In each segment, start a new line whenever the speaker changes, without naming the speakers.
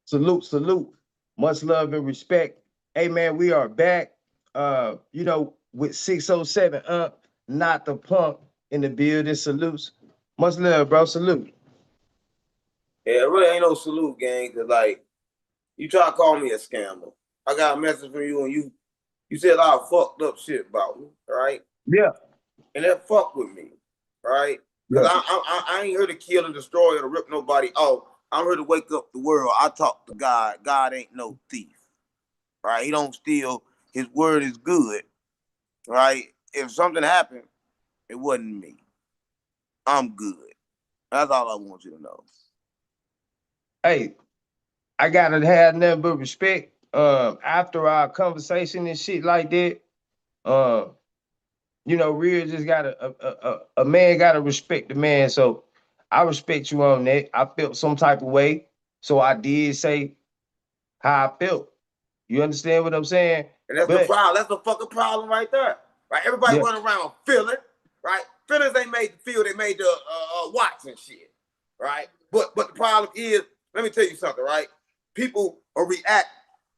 Salute, salute. Much love and respect. Hey man, we are back. With 607 up, not the punk in the building. Salutes. Much love, bro. Salute.
Yeah, it really ain't no salute, gang, cause like you try to call me a scammer. I got a message from you and you said a lot of fucked up shit about me, right?
Yeah.
And that fuck with me, right? Cause
Yeah.
I ain't here to kill and destroy or to rip nobody off. I'm here to wake up the world. I talk to God. God ain't no thief, right? He don't steal. His word is good, right? If something happened, it wasn't me. I'm good. That's all I want you to know.
Hey, I gotta have nothing but respect. After our conversation and shit like that, um, real just gotta a man gotta respect the man. So I respect you on that. I felt some type of way, so I did say how I felt. You understand what I'm saying?
And that's the
But
problem. That's the fucking problem right there. Right? Everybody
yeah,
running around feeling, right? Feelings ain't made the feel, they made the watch and shit. Right? But the problem is, let me tell you something, right? People will react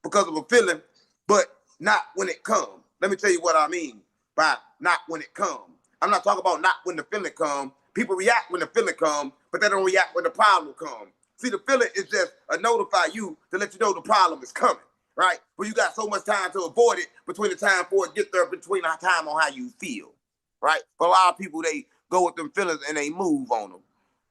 because of a feeling, but not when it comes. Let me tell you what I mean by not when it comes. I'm not talking about not when the feeling comes. People react when the feeling comes, but they don't react when the problem comes. See, the feeling is just a notify you to let you know the problem is coming, right? But you got so much time to avoid it between the time for it get there, between the time on how you feel, right? But a lot of people, they go with them feelings and they move on them.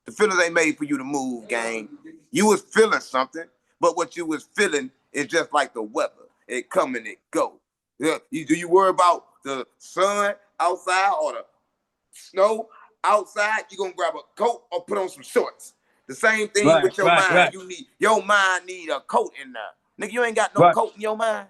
The feelings ain't made for you to move, gang. You was feeling something, but what you was feeling is just like the weather. It come and it go. Yeah, do you worry about the sun outside or the snow outside? You gonna grab a coat or put on some shorts. The same thing
right,
with your
right,
mind.
right,
You need your mind need a coat in there. Nigga, you ain't got no
right.
coat in your mind.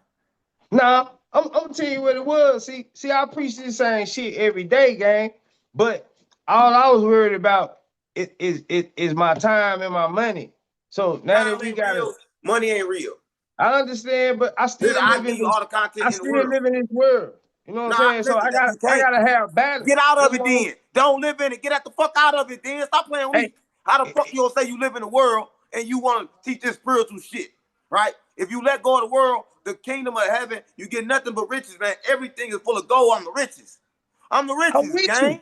Nah, I'm gonna tell you what it was. See, I preach this same shit every day, gang. But all I was worried about is my time and my money. So now that
Time
we
ain't
got it,
real. Money ain't real.
I understand, but I
Listen,
still
I
live
give
in
you
this.
all the content
I
in the
still
world.
live in this world. You know what I'm
Nah,
saying? So
listen,
I got
you
I
can't.
gotta have balance.
Get out
That's
of it
why.
then. Don't live in it. Get out the fuck out of it then. Stop playing
Hey,
weak. How the fuck you gonna say you live in the world and you want to teach this spiritual shit, right? If you let go of the world, the kingdom of heaven, you get nothing but riches, man. Everything is full of gold. I'm the richest. I'm the
I'm
richest,
with you.
gang.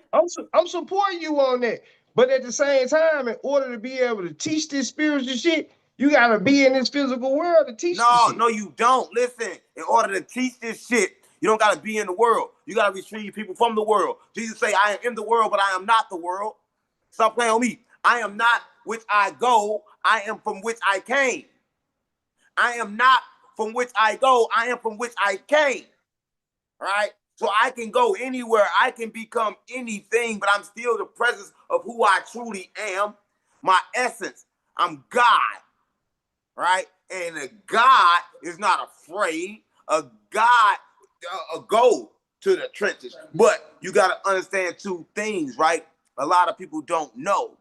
I'm supporting you on that. But at the same time, in order to be able to teach this spiritual shit, you gotta be in this physical world to teach this
No,
shit.
no, you don't. Listen, in order to teach this shit, you don't gotta be in the world. You gotta retrieve people from the world. Jesus say, I am in the world, but I am not the world. Stop playing with me. I am not which I go. I am from which I came. I am not from which I go. I am from which I came. Right? So I can go anywhere. I can become anything, but I'm still the presence of who I truly am. My essence. I'm God. Right? And a God is not afraid. A God, go to the trenches. But you got to understand two things, right? A lot of people don't know.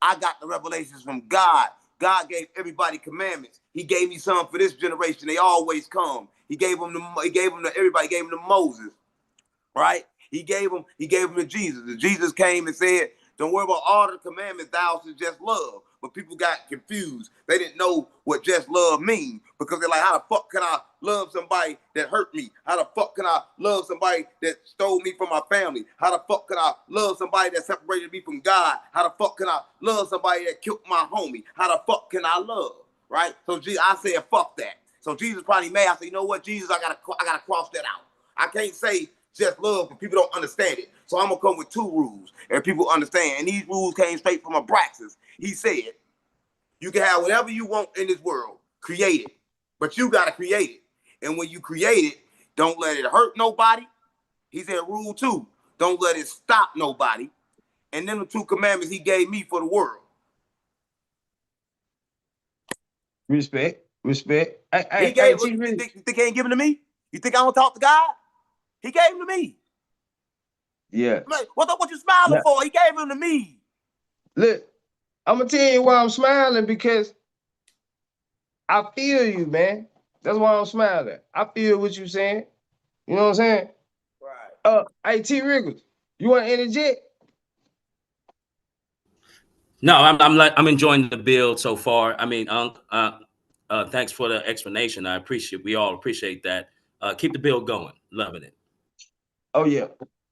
I got the revelations from God. God gave everybody commandments. He gave me some for this generation. They always come. He gave them to, he gave them to everybody. He gave them to Moses, right? He gave them to Jesus. And Jesus came and said, don't worry about all the commandments, thou should just love. But people got confused. They didn't know what just love means because they're like, how the fuck can I love somebody that hurt me? How the fuck can I love somebody that stole me from my family? How the fuck can I love somebody that separated me from God? How the fuck can I love somebody that killed my homie? How the fuck can I love? Right? So I said, fuck that. So Jesus probably mad. I said, you know what, Jesus, I gotta cross that out. I can't say just love, but people don't understand it. So I'm gonna come with two rules, and people understand. And these rules came straight from Abraxas. He said, you can have whatever you want in this world, create it, but you gotta create it. And when you create it, don't let it hurt nobody. He said, rule two, don't let it stop nobody. And then the two commandments he gave me for the world.
Respect, respect.
He
I
gave.
T
You
really.
think, you think he ain't giving to me? You think I don't talk to God? He gave him to me.
Yeah.
I'm like, what you smiling
Now,
for? He gave him to me.
look, I'm gonna tell you why I'm smiling because I feel you, man. That's why I'm smiling. I feel what you saying. You know what I'm saying?
Right.
Hey T Riggles, you want to interject?
No, I'm enjoying the build so far. I mean, thanks for the explanation. We all appreciate that. Keep the build going. Loving it.
Oh yeah,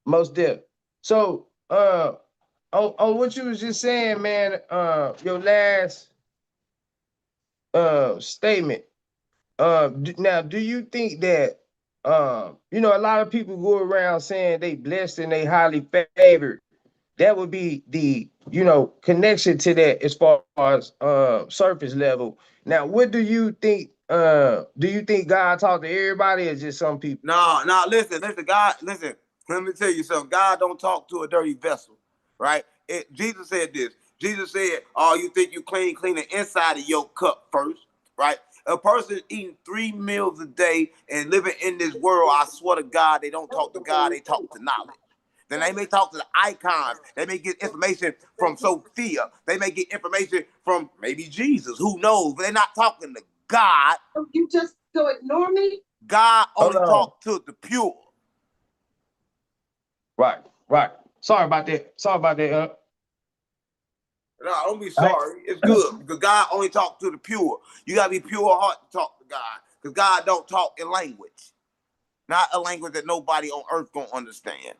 most def. So on what you was just saying, man, your last statement. Now, do you think that you know, a lot of people go around saying they blessed and they highly favored? That would be the, you know, connection to that as far as surface level. Now, what do you think? Do you think God talk to everybody or just some people?
No, listen, God, listen. Let me tell you something. God don't talk to a dirty vessel, right? Jesus said this. Jesus said, "Oh, you think you clean the inside of your cup first, right?" A person eating 3 meals a day and living in this world, I swear to God, they don't talk to God. They talk to knowledge. Then they may talk to the icons. They may get information from Sophia. They may get information from maybe Jesus. Who knows? But they're not talking to God. You just so ignore me. God
Hold
only
on.
talks to the pure.
Right, right. Sorry about that. Sorry about that.
No, don't be
I,
sorry. It's good because God only talks to the pure. You gotta be pure heart to talk to God because God don't talk in language, not a language that nobody on earth gonna understand.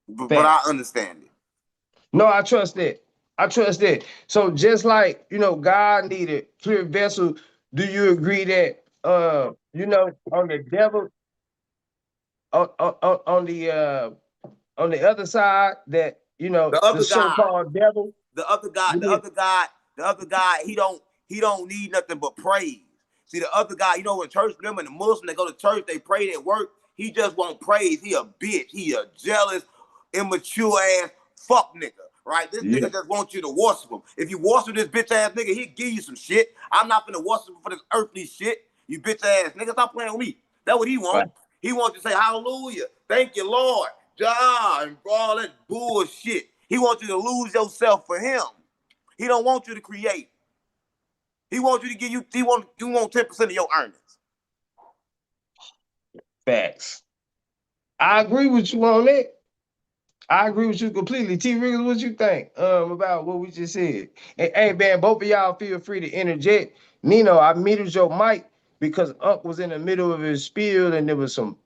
But I
facts.
understand it.
No, I trust that. I trust that. So just like, you know, God needed clear vessel, do you agree that you know, on the devil on the other side that, you know,
The
the
other God,
so-called devil,
the other God,
we
the
need
other God, the other God, he don't need nothing but praise. See, the other guy, you know, when church them and the Muslim, they go to church, they pray, they work. He just won't praise. He a bitch. He a jealous, immature ass fuck nigga. Right? This
yeah,
nigga just wants you to worship him. If you worship this bitch ass nigga, he'll give you some shit. I'm not gonna worship him for this earthly shit. You bitch ass nigga, stop playing with me. That's what he want.
right.
He wants you to say hallelujah, thank you, Lord, Jah, and all that bullshit. He wants you to lose yourself for him. He don't want you to create. He wants you to give you. You want 10% of your earnings.
Facts. I agree with you on that. I agree with you completely. T Riggers, what you think about what we just said? And hey man, both of y'all feel free to interject. Nino, I muted your mic because Unc was in the middle of his spiel and there was some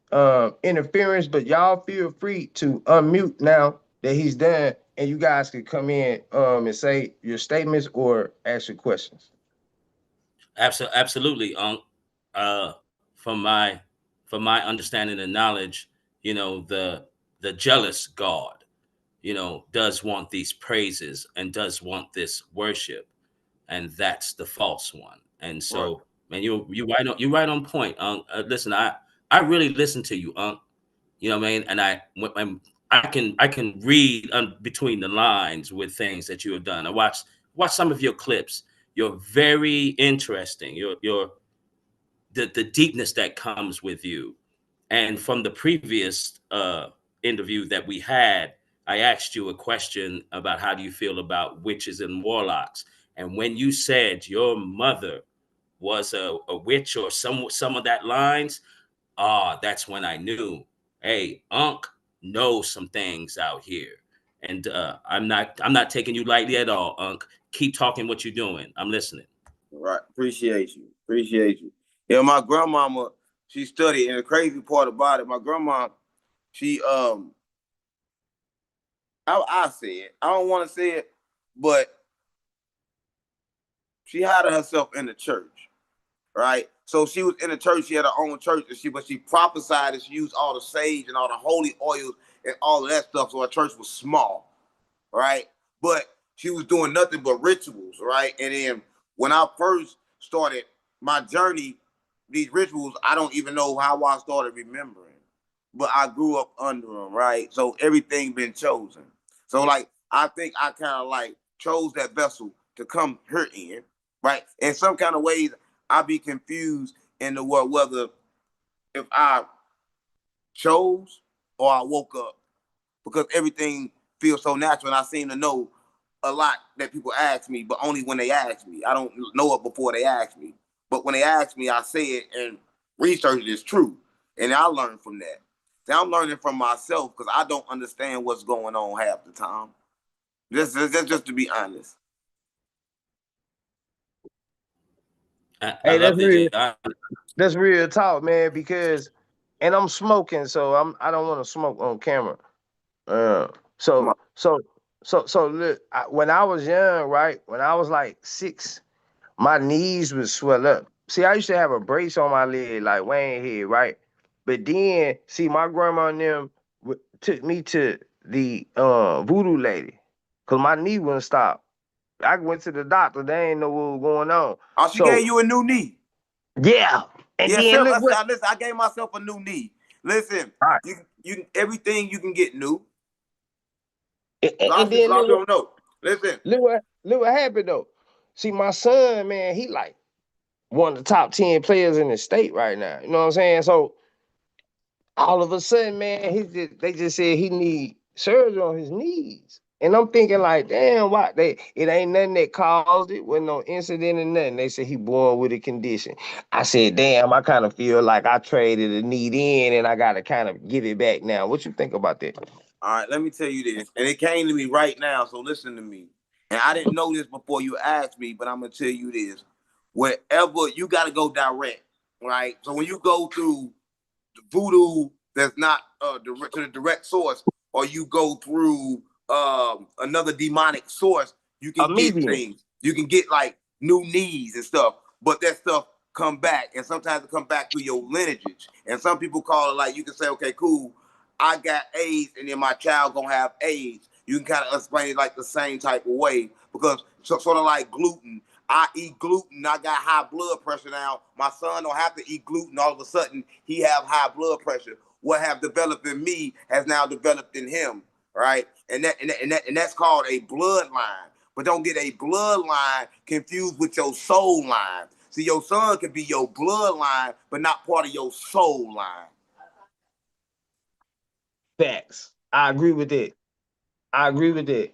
interference, but y'all feel free to unmute now that he's done, and you guys can come in and say your statements or ask your questions.
Absolutely. Uh, from my from my understanding and knowledge, the jealous God, does want these praises and does want this worship, and that's the false one. And
Right.
so, man, you right on point. Listen, I really listen to you, You know what I mean? And I can read between the lines with things that you have done. I watch some of your clips. You're very interesting. The deepness that comes with you. And from the previous interview that we had, I asked you a question about how do you feel about witches and warlocks. And when you said your mother was a witch or some of that lines, that's when I knew, hey, Unc knows some things out here. And I'm not taking you lightly at all, Unc. Keep talking what you're doing. I'm listening.
Right. Appreciate you. Appreciate you. Yeah, my grandmama, she studied, and the crazy part about it, my grandma, she I say it. I don't want to say it, but she had herself in the church, right? So she was in the church. She had her own church, and she prophesied and she used all the sage and all the holy oils and all of that stuff. So her church was small, right? But she was doing nothing but rituals, right? And then when I first started my journey, these rituals, I don't even know how I started remembering. But I grew up under them, right? So everything been chosen. So like I think I kind of like chose that vessel to come here in, right? In some kind of ways, I be confused in the world whether if I chose or I woke up because everything feels so natural. And I seem to know a lot that people ask me, but only when they ask me. I don't know it before they ask me. But when they ask me, I say it, and research is true. And I learn from that. See, I'm learning from myself because I don't understand what's going on half the time. Just to be honest.
I
Hey,
love the John.
that's real talk, man. Because, and I'm smoking, so I don't want to smoke on camera. Uh,
Come on.
so look, when I was young, right, when I was like 6, my knees would swell up. See, I used to have a brace on my leg, like Wayne here, right? But then, see, my grandma and them took me to the voodoo lady, cause my knee wouldn't stop. I went to the doctor, they ain't know what was going on.
Oh, she
So
gave you a new knee.
yeah, and
Yeah,
then look what.
listen, I gave myself a new knee. Listen,
All right,
everything you can get new.
and
A
then
lot of people don't know. Listen,
look what happened though. See, my son, man, he like one of the top 10 players in the state right now. You know what I'm saying? So all of a sudden, man, they just said he need surgery on his knees. And I'm thinking like, damn, why it ain't nothing that caused it, wasn't no incident or nothing. They said he born with a condition. I said, damn, I kind of feel like I traded a need in and I gotta kind of give it back now. What you think about that?
all right, let me tell you this. And it came to me right now, so listen to me. And I didn't know this before you asked me, but I'm gonna tell you this. Wherever you gotta go direct, right? So when you go through voodoo that's not direct to the direct source, or you go through another demonic source, you
A
can get
medium.
things. You can get like new needs and stuff, but that stuff come back, and sometimes it come back through your lineage. And some people call it like you can say, okay, cool, I got AIDS, and then my child gonna have AIDS. You can kind of explain it like the same type of way because sort of like gluten. I eat gluten. I got high blood pressure now. My son don't have to eat gluten. All of a sudden, he have high blood pressure. What have developed in me has now developed in him, right? And that's called a bloodline. But don't get a bloodline confused with your soul line. See, your son could be your bloodline, but not part of your soul line.
Facts. I agree with that. I agree with that.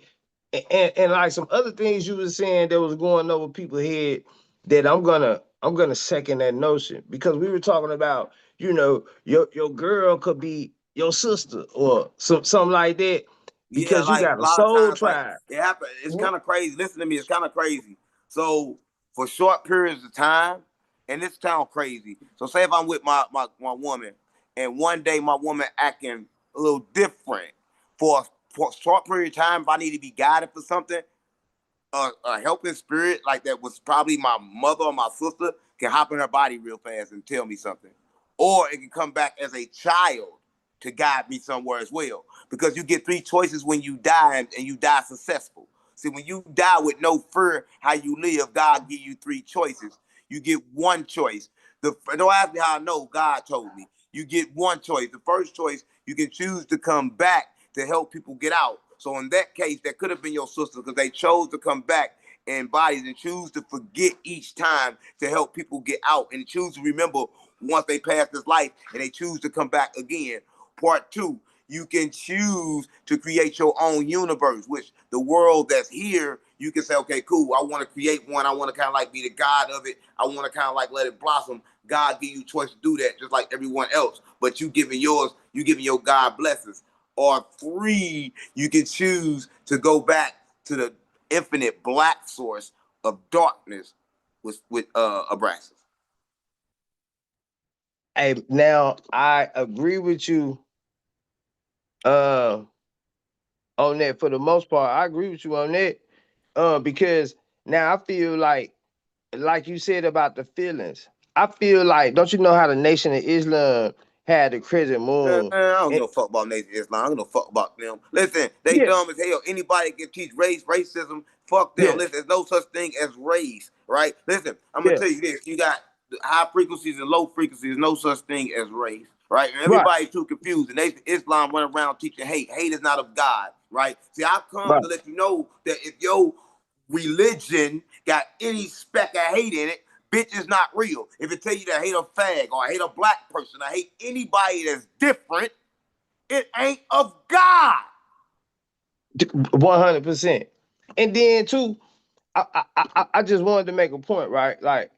And like some other things you were saying that was going over people's head that I'm gonna second that notion because we were talking about, your girl could be your sister or something like that
Yeah,
because you
like
got
a
a
lot of
soul
times, like
tribe.
it happens. It's
Mhm.
kind of crazy. Listen to me. It's kind of crazy. So for short periods of time, and this sounds crazy. So say if I'm with my woman, and one day my woman acting a little different for a short period of time, if I need to be guided for something, a helping spirit like that was probably my mother or my sister can hop in her body real fast and tell me something. Or it can come back as a child to guide me somewhere as well. Because you get three choices when you die and you die successful. See, when you die with no fear how you live, God give you three choices. You get one choice. Don't ask me how I know. God told me. You get one choice. The first choice, you can choose to come back to help people get out. So in that case, that could have been your sister because they chose to come back in bodies and choose to forget each time to help people get out and choose to remember once they pass this life and they choose to come back again. Part two, you can choose to create your own universe, which the world that's here, you can say, okay, cool, I want to create one. I want to kind of like be the god of it. I want to kind of like let it blossom. God give you a choice to do that just like everyone else. But you giving yours, you giving your God blessings. Or three, you can choose to go back to the infinite black source of darkness with Abraxas.
Hey, now I agree with you uh, on that for the most part. I agree with you on that. Because now I feel like you said about the feelings. I feel like, don't you know how the Nation of Islam had the crescent
Man,
moon?
I don't
And,
give a fuck about Nation Islam. I don't give a fuck about them. Listen, they
yeah,
dumb as hell. Anybody can teach racism. Fuck them.
yeah,
Listen, there's no such thing as race, right? Listen, I'm gonna
yeah,
tell you this. You got high frequencies and low frequencies. No such thing as race, right? And
right,
everybody's too confused. And Nation Islam run around teaching hate. Hate is not of God, right? See, I've come
right.
to let you know that if your religion got any speck of hate in it, bitch is not real. If it tell you that I hate a fag or I hate a black person, I hate anybody that's different, it ain't of God.
100%. And then too, I just wanted to make a point, right? Like,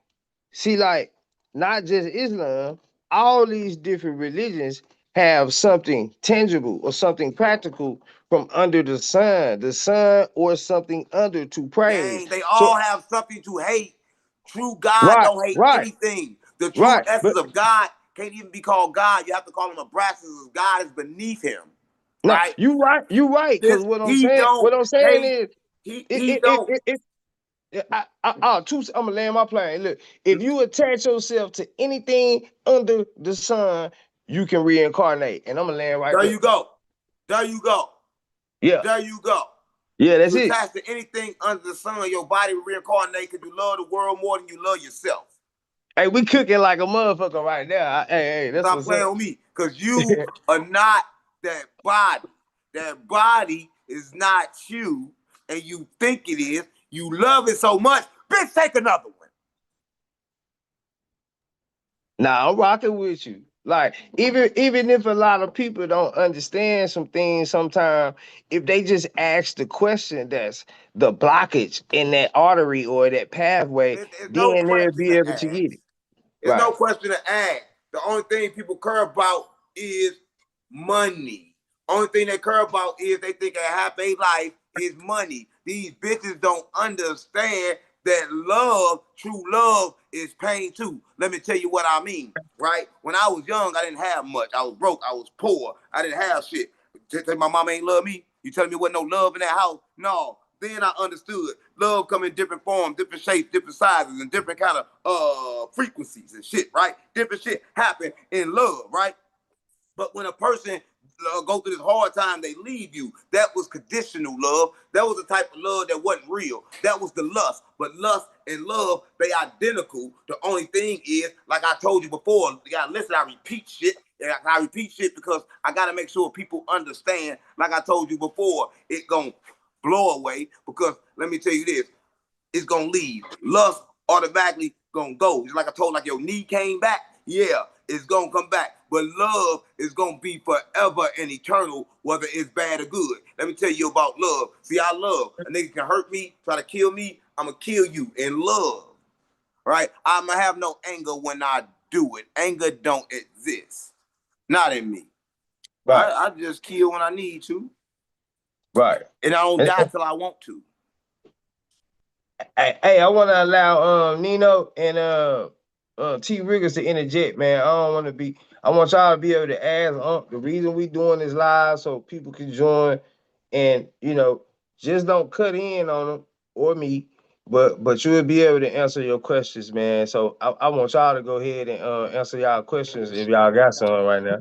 see, like, not just Islam, all these different religions have something tangible or something practical from under the sun or something under to praise.
Gang, they
So
all have something to hate. True God
right,
don't hate
right,
anything. The true
right.
essence
But
of God can't even be called God. You have to call him a Brassus. God is beneath him,
now
right?
you right, because
This he don't
what I'm saying
hate.
is
He don't.
I'm gonna land my plane. Look, if you attach yourself to anything under the sun, you can reincarnate. And I'm gonna land right
There
there.
you go. There you go.
Yeah,
There you go.
yeah, that's
You
it.
attach to anything under the sun, your body will reincarnate because you love the world more than you love yourself.
Hey, we cooking like a motherfucker right now. Hey, that's
Stop
what's up.
playing with me because you are not that body. That body is not you, and you think it is. You love it so much. Bitch, take another one.
Nah, I'm rocking with you. Like, even if a lot of people don't understand some things sometimes, if they just ask the question that's the blockage in that artery or that pathway,
There's no
then they'll
question
be
to
able to
ask.
get it.
There's no
Right.
question to ask. The only thing people care about is money. Only thing they care about is they think a happy life is money. These bitches don't understand that love, true love, is pain too. Let me tell you what I mean, right? When I was young, I didn't have much. I was broke. I was poor. I didn't have shit. Tell my mama ain't love me. You telling me what no love in that house? No. Then I understood love come in different forms, different shapes, different sizes, and different kind of frequencies and shit, right? Different shit happen in love, right? But when a person go through this hard time, they leave you. That was conditional love. That was the type of love that wasn't real. That was the lust. But lust and love, they identical. The only thing is, like I told you before, you gotta listen, I repeat shit. I repeat shit because I gotta make sure people understand, like I told you before, it gonna blow away. Because let me tell you this, it's gonna leave. Lust automatically gonna go. Just like I told, like your knee came back, yeah, it's gonna come back. But love is gonna be forever and eternal, whether it's bad or good. Let me tell you about love. See, I love. A nigga can hurt me, try to kill me, I'ma kill you in love. Right? I'ma have no anger when I do it. Anger don't exist. Not in me.
Right.
I just kill when I need to.
Right.
And I don't
And,
die till I want to.
hey, I want to allow Nino and T Riggers to interject, man. I don't want to be. I want y'all to be able to ask the reason we doing this live so people can join, and just don't cut in on them or me, but you'll be able to answer your questions, man. So I want y'all to go ahead and answer y'all questions if y'all got some right now.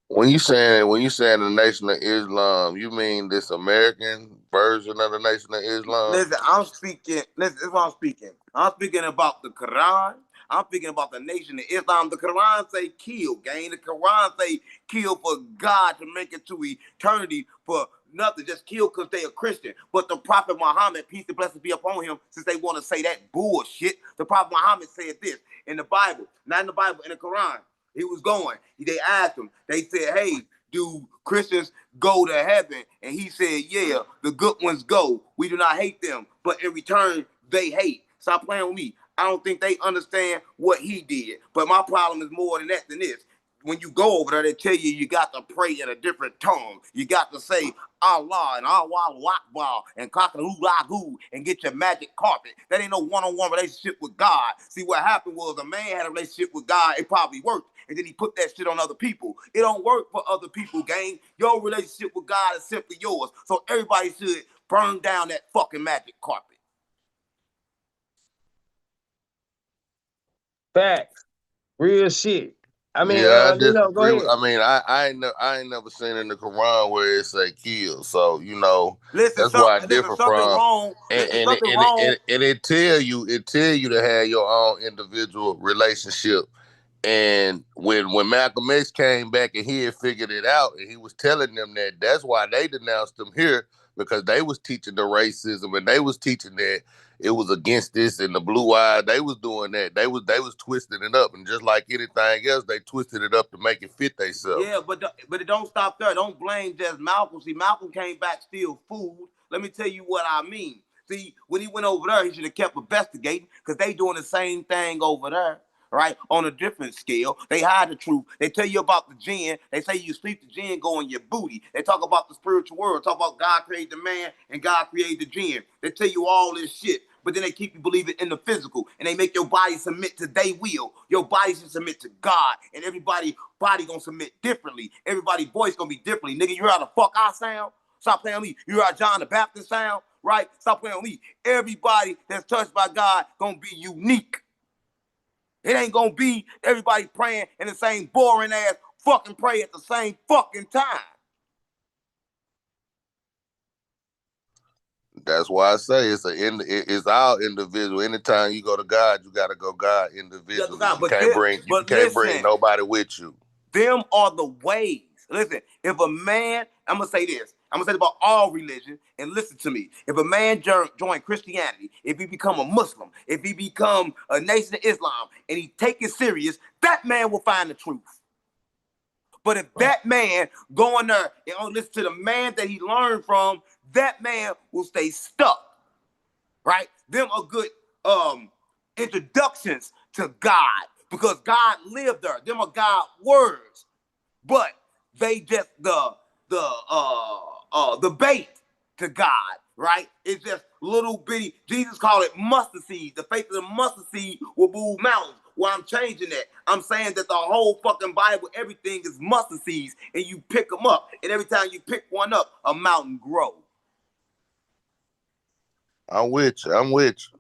When you saying the Nation of Islam, you mean this American version of the Nation of Islam?
Listen, I'm speaking. Listen, this is what I'm speaking. I'm speaking about the Quran. I'm speaking about the Nation of Islam. The Quran say kill, gang. The Quran say kill for God to make it to eternity for nothing. Just kill because they a Christian. But the Prophet Muhammad, peace and blessings be upon him, since they want to say that bullshit, the Prophet Muhammad said this in the Bible, not in the Bible, in the Quran. He was going. They asked him. They said, "Hey, do Christians go to heaven?" And he said, "Yeah, the good ones go. We do not hate them, but in return, they hate." Stop playing with me. I don't think they understand what he did. But my problem is more than that than this. When you go over there, they tell you got to pray in a different tongue. You got to say Allah and Allah Akbar and Kakaloo and get your magic carpet. That ain't no one-on-one relationship with God. See, what happened was a man had a relationship with God. It probably worked. And then he put that shit on other people. It don't work for other people, gang. Your relationship with God is simply yours. So everybody should burn down that fucking magic carpet.
Facts, real shit. I mean,
Yeah, I
Go
disagree.
ahead.
I mean, I ain't never seen in the Quran where it say kill. So
Listen,
that's why I differ
something
from.
wrong. Listen, something wrong.
And it tell you to have your own individual relationship. And when Malcolm X came back and he had figured it out, and he was telling them that's why they denounced him here, because they was teaching the racism, and they was teaching that it was against this, and the blue eye, they was doing that. They was twisting it up, and just like anything else, they twisted it up to make it fit themselves.
Yeah, but it don't stop there. Don't blame just Malcolm. See, Malcolm came back still food. Let me tell you what I mean. See, when he went over there, he should have kept investigating because they doing the same thing over there. right? On a different scale. They hide the truth. They tell you about the jinn. They say you sleep, the jinn go in your booty. They talk about the spiritual world, talk about God created the man and God created the jinn. They tell you all this shit, but then they keep you believing in the physical, and they make your body submit to their will. Your body should submit to God, and everybody body gonna submit differently. Everybody's voice gonna be differently. Nigga, you hear how the fuck I sound? Stop playing with me. You hear how John the Baptist sound? Right? Stop playing with me. Everybody that's touched by God gonna be unique. It ain't gonna be everybody praying in the same boring ass fucking pray at the same fucking time.
That's why I say it's all individual. Anytime you go to God, you gotta go God individually. You can't bring nobody with you.
Them are the ways. Listen, if a man, I'm gonna say this. I'm gonna say about all religion, and listen to me. If a man join Christianity, if he become a Muslim, if he become a Nation of Islam, and he take it serious, that man will find the truth. But if that man go in there and only listen to the man that he learned from, that man will stay stuck. Right? Them are good introductions to God, because God lived there. Them are God's words. But they just the bait to God, right? It's just little bitty. Jesus called it mustard seed. The faith of the mustard seed will move mountains. Well, I'm changing that. I'm saying that the whole fucking Bible, everything is mustard seeds, and you pick them up, and every time you pick one up, a mountain grows.
I'm with you.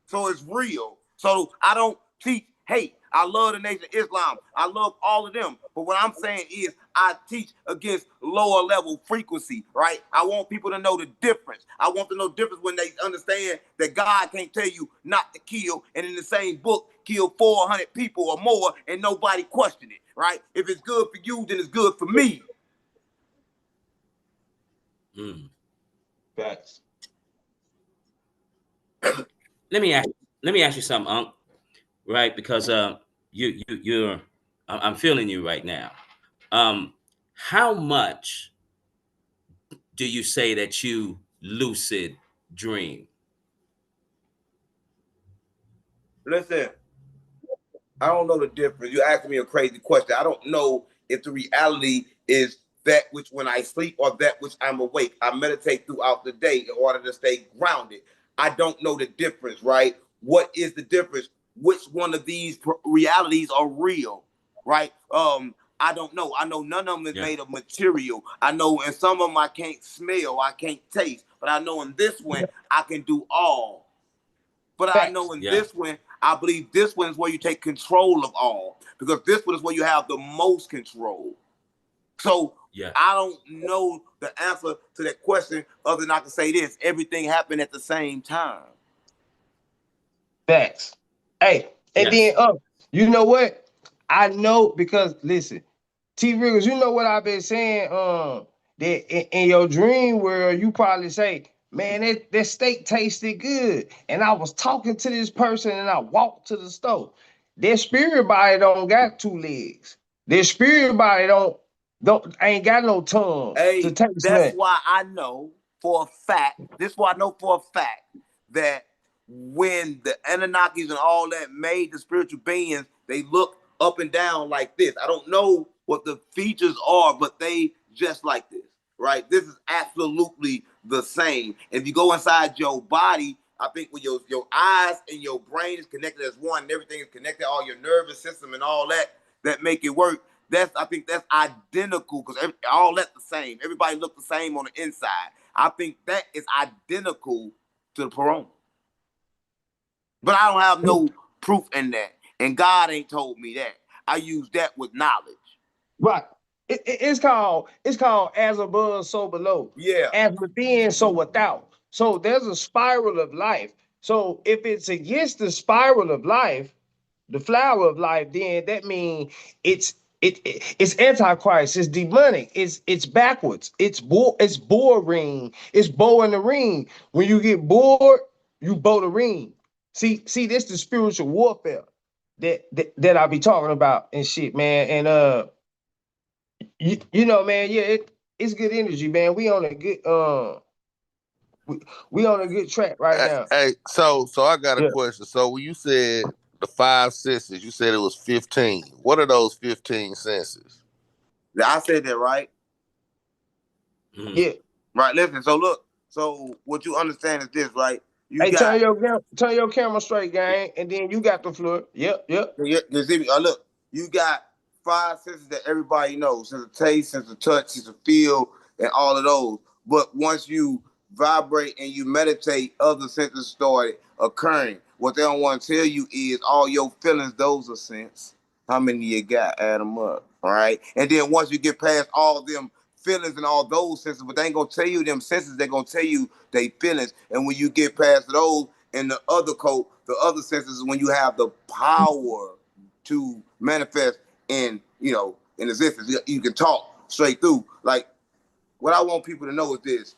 So it's real. So I don't teach hate. I love the Nation of Islam. I love all of them. But what I'm saying is I teach against lower level frequency, right? I want people to know the difference. I want them to know the difference when they understand that God can't tell you not to kill, and in the same book, kill 400 people or more and nobody question it, right? If it's good for you, then it's good for me.
Facts.
Let me ask you something, Unc. Right, because you're I'm feeling you right now. How much do you say that you lucid dream?
Listen, I don't know the difference. You asked me a crazy question. I don't know if the reality is that which when I sleep or that which I'm awake. I meditate throughout the day in order to stay grounded. I don't know the difference, right? What is the difference? Which one of these realities are real, right? I don't know. I know none of them is made of material. I know in some of them I can't smell, I can't taste, but I know in this one I can do all. But I know in this one, I believe this one is where you take control of all, because this one is where you have the most control. So I don't know the answer to that question other than I can say this: everything happened at the same time.
Facts. Hey, and then you know what? I know, because listen, T Riggers, you know what I've been saying? That in your dream world, you probably say, man, that steak tasted good. And I was talking to this person and I walked to the store. Their spirit body don't got two legs. Their spirit body ain't got no tongue to taste
that's
nothing.
why I know for a fact, that when the Anunnakis and all that made the spiritual beings, they look up and down like this. I don't know what the features are, but they just like this, right? This is absolutely the same. If you go inside your body, I think when your eyes and your brain is connected as one, and everything is connected, all your nervous system and all that make it work. I think that's identical, because all that the same. Everybody look the same on the inside. I think that is identical to the Perona. But I don't have no proof in that. And God ain't told me that. I use that with knowledge.
Right. It's called as above, so below.
Yeah.
As within, so without. So there's a spiral of life. So if it's against the spiral of life, the flower of life, then that means it's antichrist, it's demonic, it's backwards, it's boring, it's bow in the ring. When you get bored, you bow the ring. See, this the spiritual warfare that I be talking about and shit, man. And you know, man, yeah, it's good energy, man. We on a good we on a good track right now.
Hey, so I got a question. So when you said the 5 senses. You said it was 15. What are those 15 senses?
I said that, right?
Yeah.
Right, listen, so look, so what you understand is this, right? You
Hey,
got,
turn your camera straight, gang, and then you got the floor. Yep.
look, you got 5 senses that everybody knows: sense of taste, sense of touch, sense of feel, and all of those. But once you vibrate and you meditate, other senses start occurring. What they don't want to tell you is all your feelings; those are sense. How many you got? Add them up, all right? And then once you get past all of them feelings and all those senses, but they ain't gonna tell you them senses. They're gonna tell you they feelings. And when you get past those, and the other code, the other senses is when you have the power to manifest in, in existence. You can talk straight through. Like, what I want people to know is this,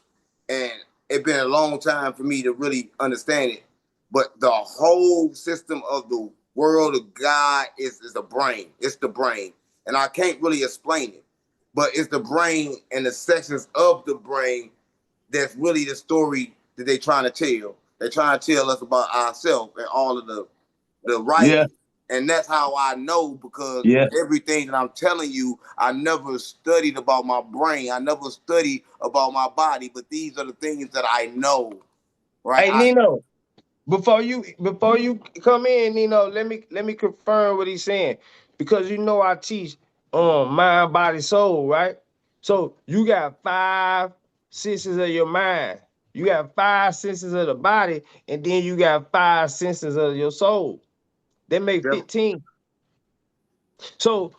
and it's been a long time for me to really understand it, but the whole system of the world of God is the brain. It's the brain. And I can't really explain it, but it's the brain and the sections of the brain that's really the story that they're trying to tell. They're trying to tell us about ourselves and all of the
Yeah.
writing. And that's how I know, because
Yeah.
everything that I'm telling you, I never studied about my brain. I never studied about my body, but these are the things that I know, right?
Hey, Nino, before you come in, Nino, let me confirm what he's saying, because I teach mind, body, soul, right? So you got 5 senses of your mind, you got 5 senses of the body, and then you got 5 senses of your soul. That make 15. So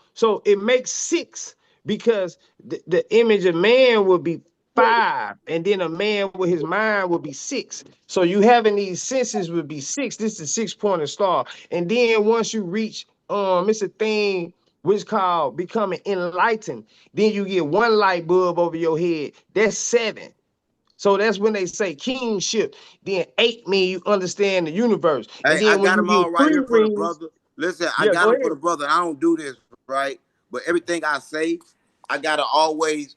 it makes 6, because the image of man would be 5, and then a man with his mind would be 6. So you having these senses would be 6. This is 6-pointed star. And then once you reach it's a thing which called becoming enlightened. Then you get 1 light bulb over your head. That's 7. So that's when they say kingship. Then 8 mean you understand the universe. And
Hey, I
then when
got
you
them all
get
right
3
here for the
rings,
brother. Listen, I
yeah,
got
go
them for
ahead.
the brother. I don't do this, right? But everything I say, I gotta always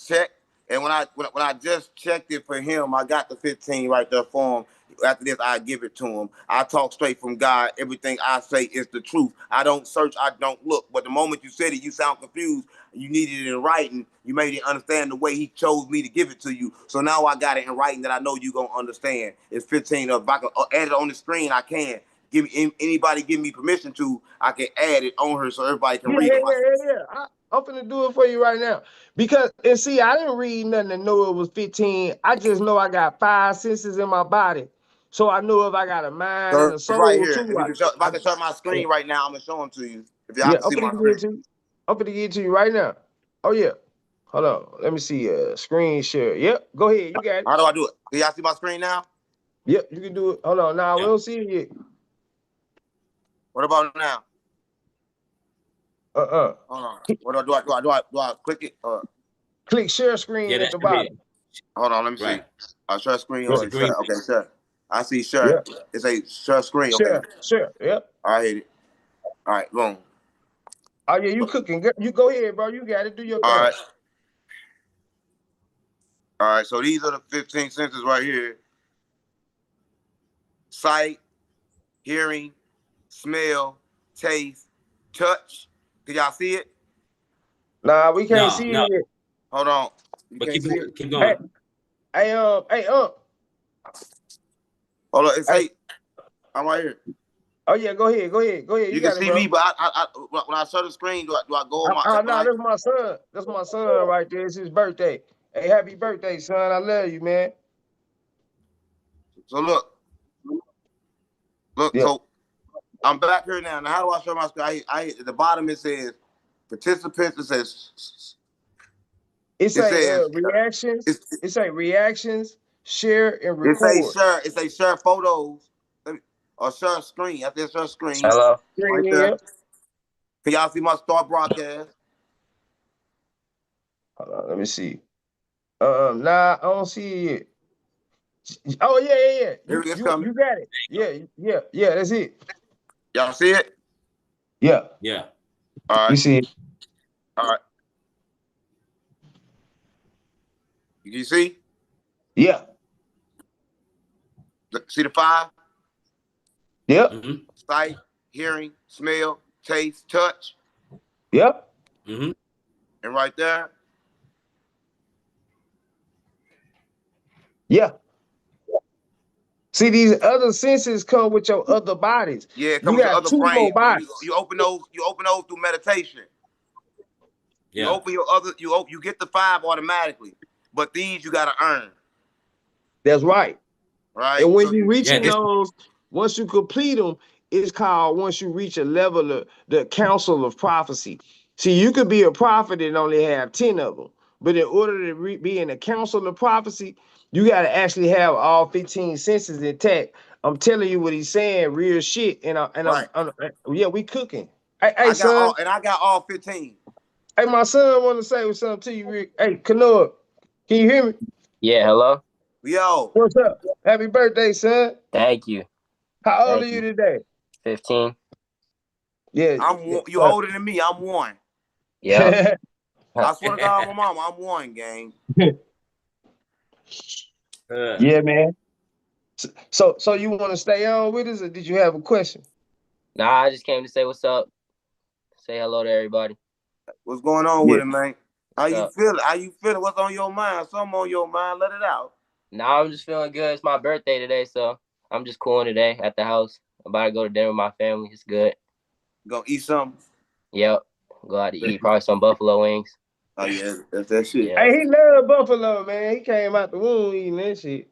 check. And when I just checked it for him, I got the 15 right there for him. After this, I give it to him. I talk straight from God. Everything I say is the truth. I don't search. I don't look. But the moment you said it, you sound confused. You needed it in writing. You made it understand the way he chose me to give it to you. So now I got it in writing that I know you're going to understand. It's 15 of. If I can add it on the screen, I can. Anybody give me permission to, I can add it on her so everybody can
Yeah,
read
yeah,
them.
yeah, yeah, yeah. I'm finna do it for you right now. Because, and see, I didn't read nothing to know it was 15. I just know I got 5 senses in my body. So I know if I got a mind and
So
a
it's right
soul
here.
too.
If I can show my screen right now, I'm going to show them to you. If y'all
Yeah,
can
I'm
see
finna
my
give
screen.
it to you. I'm finna give it to you right now. Oh, yeah. Hold on. Let me see. Screen share. Yep. Go ahead. You got it.
How do I do it? Can y'all see my screen now?
Yep. You can do it. Hold on. Nah, we
Yeah.
don't see it yet.
What about now?
Uh-uh.
Hold on. What do I click it?
Click share
Yeah,
screen at
that
the
should be it.
bottom.
Hold on, let me see.
Right.
Share screen.
Yeah.
It's a
Okay,
green
share.
thing.
Okay, share. I see share.
Yeah.
It's a share screen. Okay,
Share. Yep.
I hit it. All right, boom.
Oh, yeah, you cooking. You go ahead, bro. You got it. Do your
All
thing.
right, all right. So these are the 15 senses right here: sight, hearing, smell, taste, touch. Can y'all see it?
Nah, we can't
No,
see
no.
it yet.
Hold on. You
But
can't
keep
see
going.
it?
Keep
Hey,
going.
hey,
Hold on. It's
hey.
8. I'm right here.
Oh yeah, go ahead. You
You can
got it,
see
bro.
me, but when I show the screen, do I go on my
Oh
when
no,
I
that's my son. That's my son right there. It's his birthday. Hey, happy birthday, son. I love you, man.
so look.
Yeah.
So I'm back here now. Now how do I show my screen? I at the bottom it says participants.
It's
It
a
says
reactions.
it's
It's a reactions, share and
it say
record.
share. It say share photos. Or share screen. I think share screen
Hello.
right there. Can y'all see my star broadcast?
Hold on, let me see. Nah, I don't see it yet. Oh yeah.
Here
You
it's
you
coming.
you got it. Yeah. That's it.
Y'all see it?
Yeah,
Yeah.
All
we
right.
see it.
All right. You see?
Yeah,
See the 5?
Yep.
Mm-hmm.
Sight, hearing, smell, taste, touch.
Yep.
Mm-hmm.
And right there,
Yeah. See, these other senses come with your other bodies.
yeah, it
You
comes to
got
other
two
brain.
more bodies.
You open those through meditation. You
Yeah.
open your other, you get the 5 automatically. But these you gotta earn.
That's right.
Right?
And when
So
you
you
Yeah.
reaching
This.
those, once you complete them, it's called once you reach a level of the council of prophecy. See, you could be a prophet and only have 10 of them. But in order to be in the council of prophecy, you got to actually have all 15 senses intact. I'm telling you what he's saying, real shit.
right.
Yeah, we cooking. Hey, son.
I got all 15.
Hey, my son want to say something to you. Hey, Kanoa, can you hear me?
Yeah, hello.
Yo,
What's up? Happy birthday, son.
Thank you.
How old are
Thank
you
you.
today?
15.
Yeah.
you older than me. I'm 1.
Yep.
I swear to God, my mama, I'm 1, gang.
Yeah, man. So you want to stay on with us, or did you have a question?
Nah, I just came to say what's up. Say hello to everybody.
What's going on
Yeah.
with it, man? How you feeling? How you feeling? What's on your mind? Something on your mind? Let it out.
Nah, I'm just feeling good. It's my birthday today, so I'm just cooling today at the house. I'm about to go to dinner with my family. It's good.
Gonna eat something?
Yep. Go out to eat probably some buffalo wings.
Oh yeah, that's that shit.
Yeah.
Hey, he love Buffalo, man. He came out the womb eating that shit.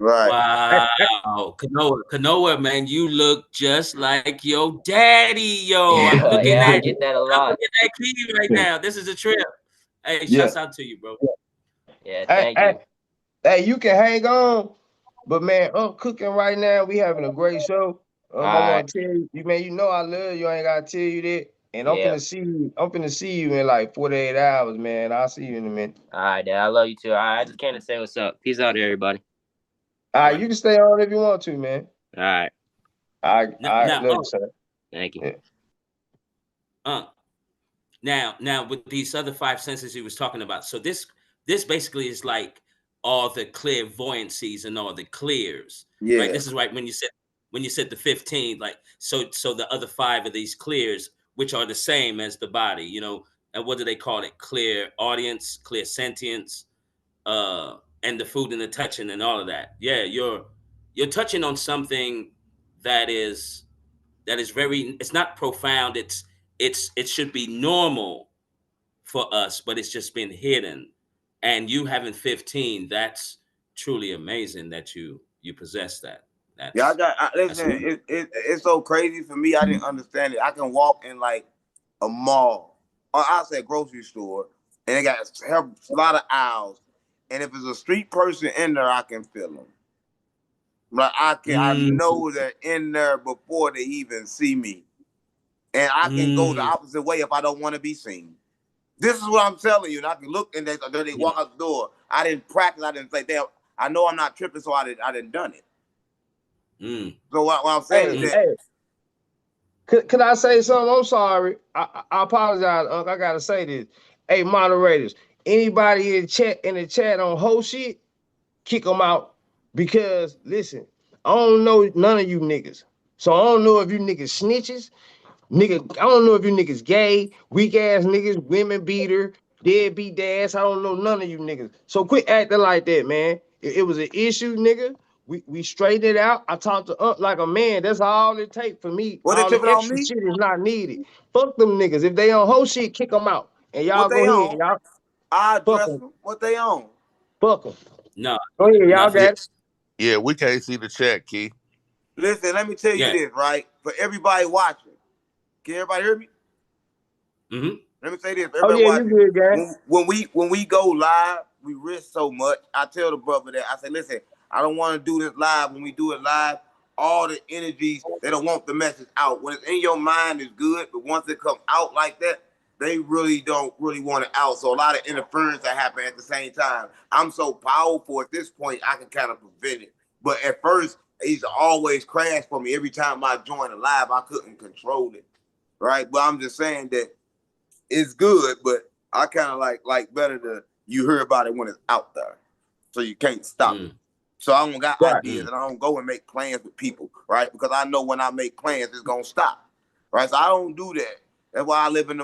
Right.
Wow, Kanoa, man, you look just like your daddy, yo. I'm looking
Yeah, I
at
get that a
I'm
lot.
looking at Key right now. This is a trip. Hey,
Yeah.
shouts out to you, bro.
Yeah,
Hey,
thank you.
hey, you can hang on, but man, I'm cooking right now. We having a great show. I
All
want
right.
to tell you, man, you know I love you. I ain't gotta tell you that. And I'm
Yeah.
finna see you. I'm finna see you in like 48 hours, man. I'll see you in a minute.
All right, Dad. I love you too. All right, I just came to say what's up. Peace out, everybody.
All
All
right,
right.
you can stay on if you want to, man.
All right.
I
Now,
love you, sir.
Thank you.
Yeah.
now with these other 5 senses he was talking about. So this basically is like all the clairvoyancies and all the clears,
Yeah.
right? This is right when you said the 15, like so the other 5 of these clears, which are the same as the body, you know, and what do they call it? Clear audience, clear sentience, and the food and the touching and all of that. Yeah, you're touching on something that is very, it's not profound, it should be normal for us, but it's just been hidden. And you having 15, that's truly amazing that you possess that.
Yeah,
That's
listen, it's so crazy for me. I didn't understand it. I can walk in like a mall, or I'll say a grocery store, and they got a lot of aisles. And if it's a street person in there, I can feel them. Like I know they're in there before they even see me. And I can go the opposite way if I don't want to be seen. This is what I'm telling you. And I can look and they walk out the door. I didn't practice. I didn't say, damn, I know I'm not tripping, so I didn't done it. So what I'm saying is that
Hey, could I say something? I'm sorry. I apologize, Unc. I gotta say this. Hey, moderators, anybody in the chat on whole shit, kick them out. Because listen, I don't know none of you niggas. So I don't know if you niggas snitches. Nigga, I don't know if you niggas gay, weak ass niggas, women beater, deadbeat dads. I don't know none of you niggas. So quit acting like that, man. It was an issue, nigga. We straightened it out. I talked to like a man. That's all it take for me.
what they
All the
tripping on
extra
me?
shit is not needed. Fuck them niggas. If they on whole shit, kick them out. And y'all
What
go
they
ahead.
on?
Y'all
I
fuck
address
them.
them. What they on?
Fuck them.
no,
Go ahead. Y'all
nothing.
got it.
Yeah, we can't see the chat, Key.
Listen, let me tell you
Yeah.
this, right? For everybody watching, can everybody hear me?
Mm-hmm.
Let me say this, for
Oh
everybody
yeah, you
watching.
good, gang.
When we go live, we risk so much. I tell the brother that I say, listen, I don't want to do this live. When we do it live, all the energies, they don't want the message out. When it's in your mind, it's good, but once it comes out like that, they really don't really want it out. So a lot of interference that happen at the same time. I'm so powerful at this point, I can kind of prevent it. But at first, it used to always crash for me. Every time I joined a live, I couldn't control it, right? But I'm just saying that it's good, but I kind of like better to you hear about it when it's out there, so you can't stop it. So I don't got
Right.
ideas, and I don't go and make plans with people, right? Because I know when I make plans, it's gonna stop, right? So I don't do that. That's why I live in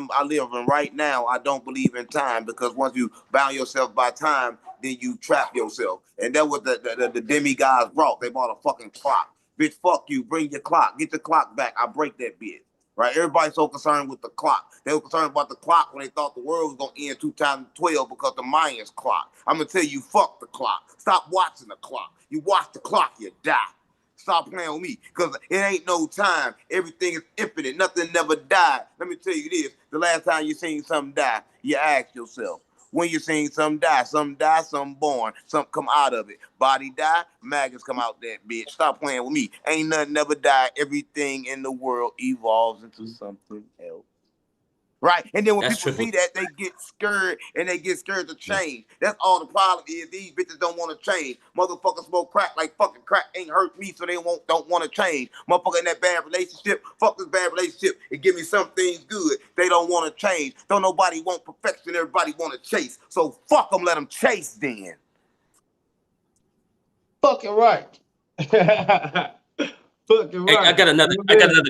right now. I don't believe in time, because once you bound yourself by time, then you trap yourself. And that's what the demigods brought. They brought a fucking clock. Bitch, fuck you. Bring your clock. Get the clock back. I break that bitch. Right? Everybody's so concerned with the clock. They were concerned about the clock when they thought the world was going to end 2 times 12 because the Mayans clock. I'm going to tell you, fuck the clock. Stop watching the clock. You watch the clock, you die. Stop playing with me, because it ain't no time. Everything is infinite. Nothing never died. Let me tell you this. The last time you seen something die, you ask yourself. When you seen something die, some born, some come out of it. Body die, maggots come out that bitch. Stop playing with me. Ain't nothing never die. Everything in the world evolves into something else. Right? And then when
That's
people
triple.
see that, they get scared, and they get scared to
Yeah.
change. That's all the problem is. These bitches don't want to change. Motherfuckers smoke crack like fucking crack ain't hurt me, so they don't want to change. Motherfucker in that bad relationship, fuck this bad relationship, and give me some things good. They don't want to change. Don't nobody want perfection. Everybody want to chase. So fuck them, let them chase then.
Fucking right. Fucking
Hey,
right.
I got another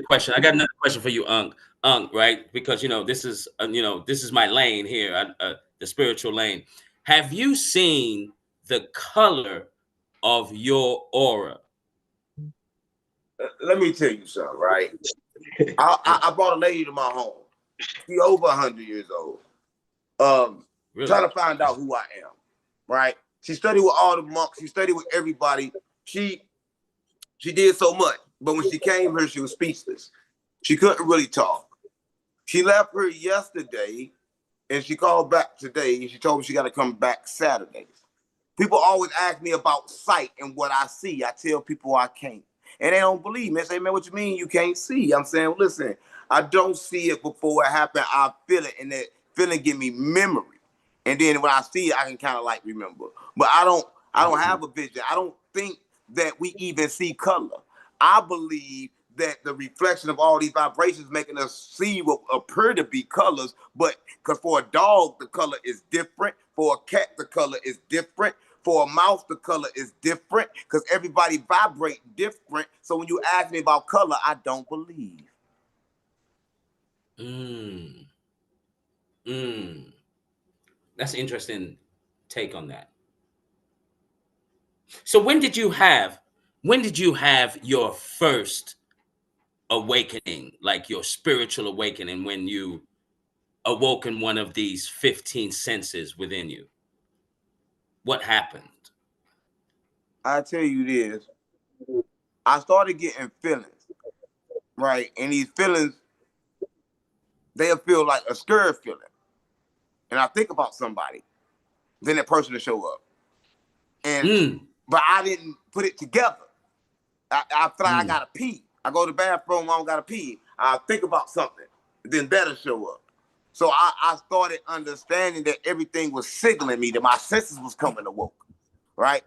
question. I got another question for you, Unk, right? Because this is this is my lane here, the spiritual lane. Have you seen the color of your aura?
Let me tell you something, right? I brought a lady to my home. She over 100 years old.
Really?
Trying to find out who I am, right? She studied with all the monks. She studied with everybody. She did so much, but when she came here, she was speechless. She couldn't really talk. She left here yesterday, and she called back today, and she told me she got to come back Saturdays. People always ask me about sight and what I see. I tell people I can't. And they don't believe me. They say, man, what you mean you can't see? I'm saying, listen, I don't see it before it happened. I feel it, and that feeling give me memory. And then when I see it, I can kind of like remember. But I don't have a vision. I don't think that we even see color. I believe that the reflection of all these vibrations making us see what appear to be colors, but because for a dog, the color is different. For a cat, the color is different. For a mouse, the color is different, because everybody vibrate different. So when you ask me about color, I don't believe.
Mm. Mm. That's an interesting take on that. So when did you have your first awakening, like your spiritual awakening, when you awoke in one of these 15 senses within you? What happened?
I tell you this, I started getting feelings, right? And these feelings, they'll feel like a scared feeling. And I think about somebody, then that person will show up. But I didn't put it together. I feel like I gotta pee. I go to the bathroom, I don't gotta pee. I think about something, then that'll show up. So I started understanding that everything was signaling me, that my senses was coming awoke, right?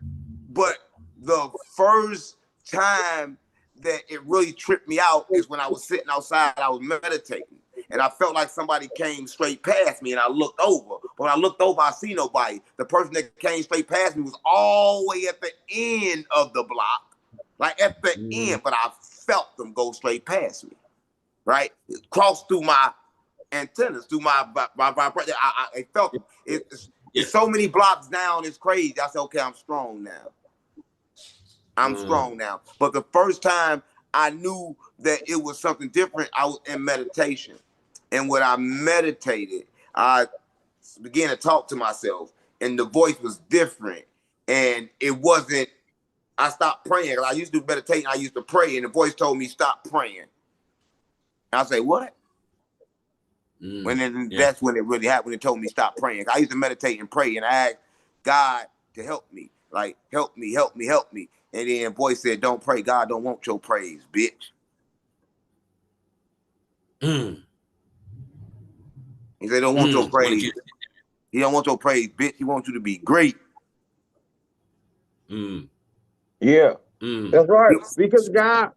But the first time that it really tripped me out is when I was sitting outside, I was meditating. And I felt like somebody came straight past me, and I looked over. But when I looked over, I see nobody. The person that came straight past me was all the way at the end of the block, like at the end, but I felt them go straight past me, right? It crossed through my antennas, through my vibration. I felt them. It's so many blocks down, it's crazy. I said, okay, I'm strong now. I'm strong now. But the first time I knew that it was something different, I was in meditation. And when I meditated, I began to talk to myself, and the voice was different. And it wasn't, I stopped praying. I used to meditate, I used to pray, and the voice told me, stop praying. And I say, what? That's when it really happened. It told me stop praying. I used to meditate and pray, and I asked God to help me. Like, help me, help me, help me. And then the voice said, don't pray. God don't want your praise, bitch. He said, don't want your praise. He don't want your praise, bitch. He wants you to be great.
Yeah. That's right.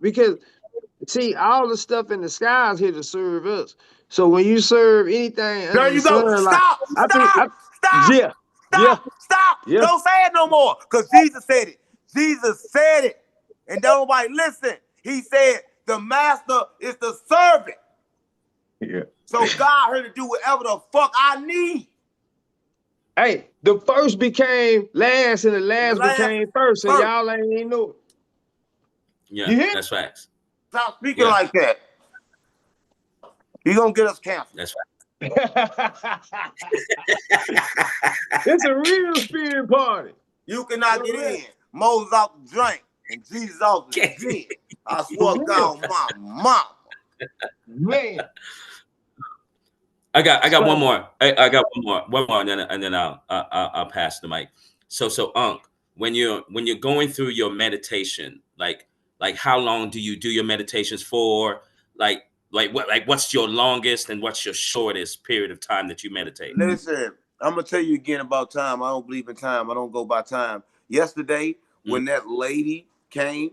Because see, all the stuff in the sky is here to serve us. So when you serve anything
There
under the
you go.
sun, like
Stop.
I think,
Stop.
yeah,
Stop. Stop.
yeah.
Don't say it no more. Because Jesus said it. Jesus said it, and nobody listen. He said the master is the servant.
Yeah.
So God heard to do whatever the fuck I need.
Hey, the first became last and the
And
last
the last
became first, and
first.
y'all ain't even know it.
Yeah,
You hear?
that's facts.
Stop speaking
Yeah.
like that. You gonna get us canceled.
That's
It's a real spirit party.
You cannot get in. Moses out the drink and Jesus out the gin. I swear to God on my mom.
Man.
I got one more. I got one more, and then I'll pass the mic. So Unc, when you're going through your meditation, like how long do you do your meditations for? What's your longest and what's your shortest period of time that you meditate?
Listen, I'm gonna tell you again about time. I don't believe in time. I don't go by time. Yesterday, when that lady came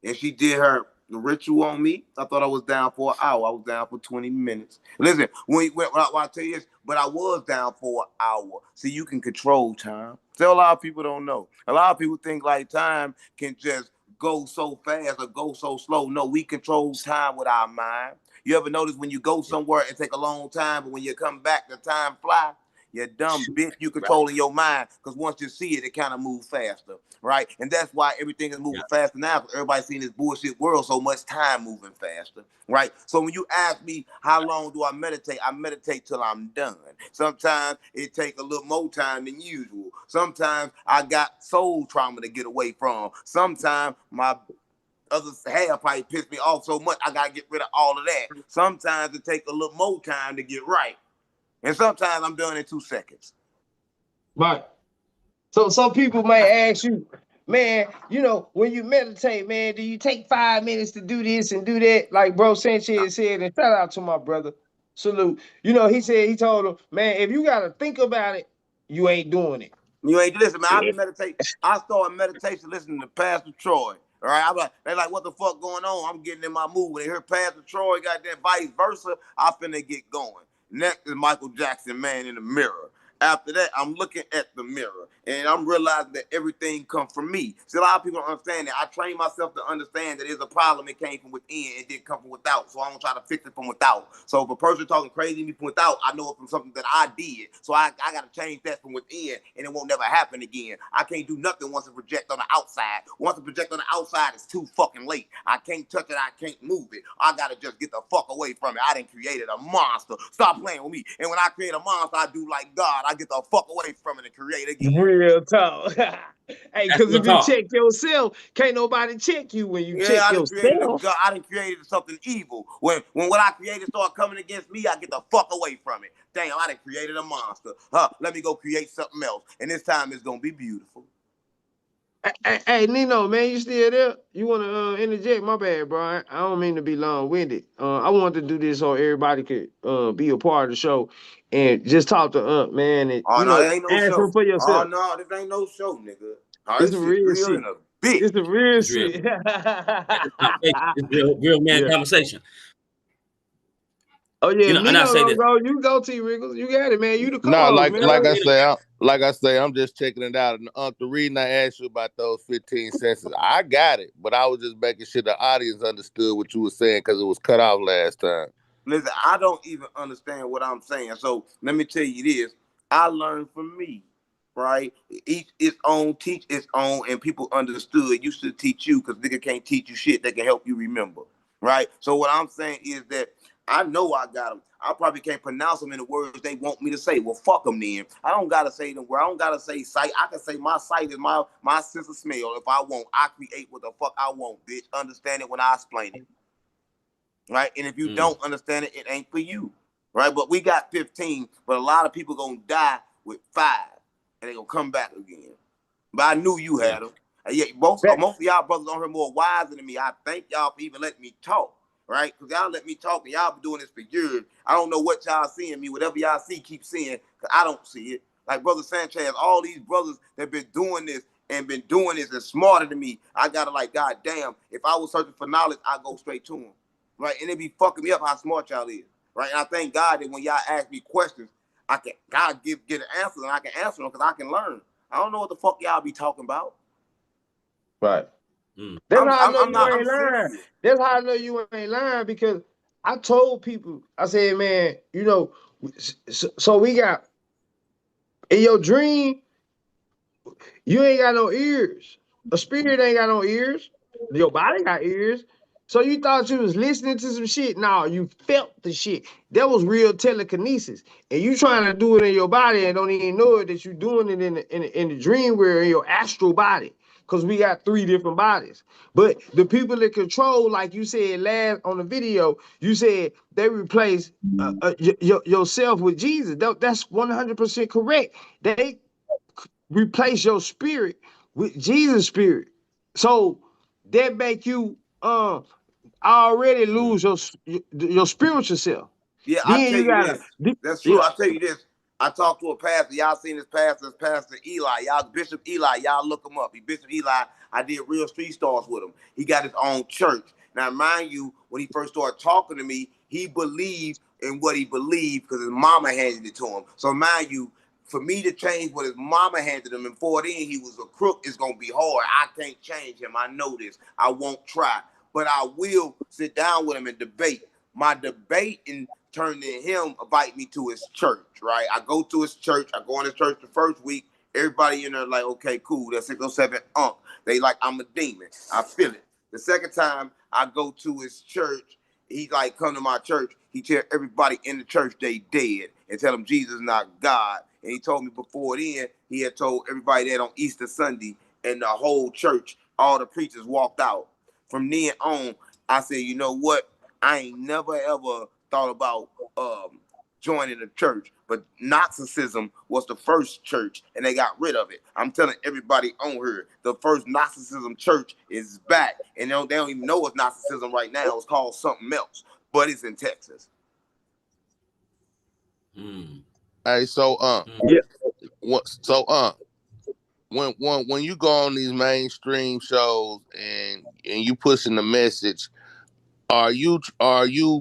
and she did her ritual on me, I thought I was down for an hour. I was down for 20 minutes. Listen, when I tell you this, but I was down for an hour. See, you can control time. So a lot of people don't know. A lot of people think like time can just go so fast or go so slow. No, we control time with our mind. You ever notice when you go somewhere and take a long time, but when you come back, the time fly? You dumb bitch, you controlling your mind, because once you see it, it kind of moves faster, right? And that's why everything is moving faster now, because everybody's seeing this bullshit world, so much time moving faster, right? So when you ask me how long do I meditate till I'm done. Sometimes it takes a little more time than usual. Sometimes I got soul trauma to get away from. Sometimes my other half probably pissed me off so much, I gotta get rid of all of that. Sometimes it takes a little more time to get right. And sometimes I'm done in 2 seconds.
Right. So some people may ask you, man, you know, when you meditate, man, do you take 5 minutes to do this and do that? Like Bro Sanchez said, and shout out to my brother. Salute. You know, he told him, man, if you gotta think about it, you ain't doing it.
You ain't listen, man. I meditate. I started meditation listening to Pastor Troy. All right, I'm like, they like, what the fuck going on? I'm getting in my mood. When they hear Pastor Troy, got that vice versa, I finna get going. Next is Michael Jackson, Man in the Mirror. After that, I'm looking at the mirror and I'm realizing that everything comes from me. See, a lot of people don't understand that. I trained myself to understand that there's a problem. It came from within. It didn't come from without. So I don't try to fix it from without. So if a person talking crazy to me from without, I know it from something that I did. So I got to change that from within and it won't never happen again. I can't do nothing once it projects on the outside. Once it projects on the outside, it's too fucking late. I can't touch it. I can't move it. I got to just get the fuck away from it. I done created a monster. Stop playing with me. And when I create a monster, I do like God. I get the fuck away from it and create again.
Real talk. Hey, because if you
talk.
check yourself, can't nobody check you when you check
I done created
yourself.
I done created something evil. When what I created start coming against me, I get the fuck away from it. Damn, I done created a monster. Let me go create something else. And this time it's gonna be beautiful.
Hey, Nino, man, you still there? You want to interject? My bad, bro. I don't mean to be long-winded. I wanted to do this so everybody could be a part of the show and just talk to man, and
Oh no, it ain't no
answer
show.
for
Oh
yourself.
no, this ain't no show, nigga. Oh,
It's
this
a
shit
real
real
shit.
in a bitch.
It's a real
It's real.
shit.
It's real man
Yeah.
conversation.
Oh yeah,
You
if
know, and I
Nino
say
don't
this.
go, you go, T. Wriggles. You got it, man. You the
No,
co-host,
like
man.
I say, I'm just checking it out. And the reason I asked you about those 15 senses, I got it, but I was just making sure the audience understood what you were saying because it was cut off last time.
Listen, I don't even understand what I'm saying. So let me tell you this. I learned from me, right? Each its own, teach its own, and people understood. You should teach you because nigga can't teach you shit that can help you remember, right? So what I'm saying is that I know I got them. I probably can't pronounce them in the words they want me to say. Well, fuck them then. I don't gotta say them where I don't gotta say sight. I can say my sight is my sense of smell. If I want, I create what the fuck I want, bitch. Understand it when I explain it. Right? And if you don't understand it, it ain't for you. Right? But we got 15, but a lot of people gonna die with 5 and they gonna come back again. But I knew you had them. And yeah, most of y'all brothers on here more wiser than me. I thank y'all for even letting me talk. Right? Because y'all let me talk and y'all been doing this for years. I don't know what y'all seeing me. Whatever y'all see, keep seeing, because I don't see it. Like Brother Sanchez, all these brothers that been doing this and smarter than me. I gotta like, God damn, if I was searching for knowledge, I'd go straight to them. Right? And it be fucking me up how smart y'all is. Right? And I thank God that when y'all ask me questions, God get an answer and I can answer them because I can learn. I don't know what the fuck y'all be talking about.
Right.
Mm.
That's how I know
I'm
you
not. I'm
ain't lying.
serious.
That's how I know you ain't lying because I told people, I said, man, you know, so we got in your dream, you ain't got no ears. A spirit ain't got no ears. Your body got ears. So you thought you was listening to some shit. No, you felt the shit. That was real telekinesis. And you trying to do it in your body and don't even know it that you doing it in the dream where in your astral body. Because we got 3 different bodies. But the people that control, like you said last on the video, you said they replace yourself with Jesus. That's 100% correct. They replace your spirit with Jesus' spirit. So that make you already lose your spiritual self.
Yeah, I
Then
tell
you
you
gotta,
this. That's true.
yeah,
I tell you this. I talked to a pastor. Y'all seen this pastor, Pastor Eli. Y'all, Bishop Eli. Y'all look him up. Bishop Eli. I did real street stars with him. He got his own church. Now, mind you, when he first started talking to me, he believed in what he believed because his mama handed it to him. So, mind you, for me to change what his mama handed him, and before then he was a crook, it's gonna be hard. I can't change him. I know this. I won't try, but I will sit down with him and debate. My debating turned to him invite me to his church, right? I go to his church. I go in his church the first week. Everybody in there like, okay, cool. That's 607 Unk. They like, I'm a demon. I feel it. The second time I go to his church, he like, come to my church. He tell everybody in the church they dead and tell them Jesus is not God. And he told me before then, he had told everybody that on Easter Sunday, and the whole church, all the preachers walked out. From then on, I said, you know what? I ain't never ever thought about joining a church, but Gnosticism was the first church, and they got rid of it. I'm telling everybody on here, the first Gnosticism church is back, and they don't even know it's Gnosticism right now. It's called something else, but it's in Texas.
Mm.
Hey, so
yeah.
so when you go on these mainstream shows and you pushing the message, are you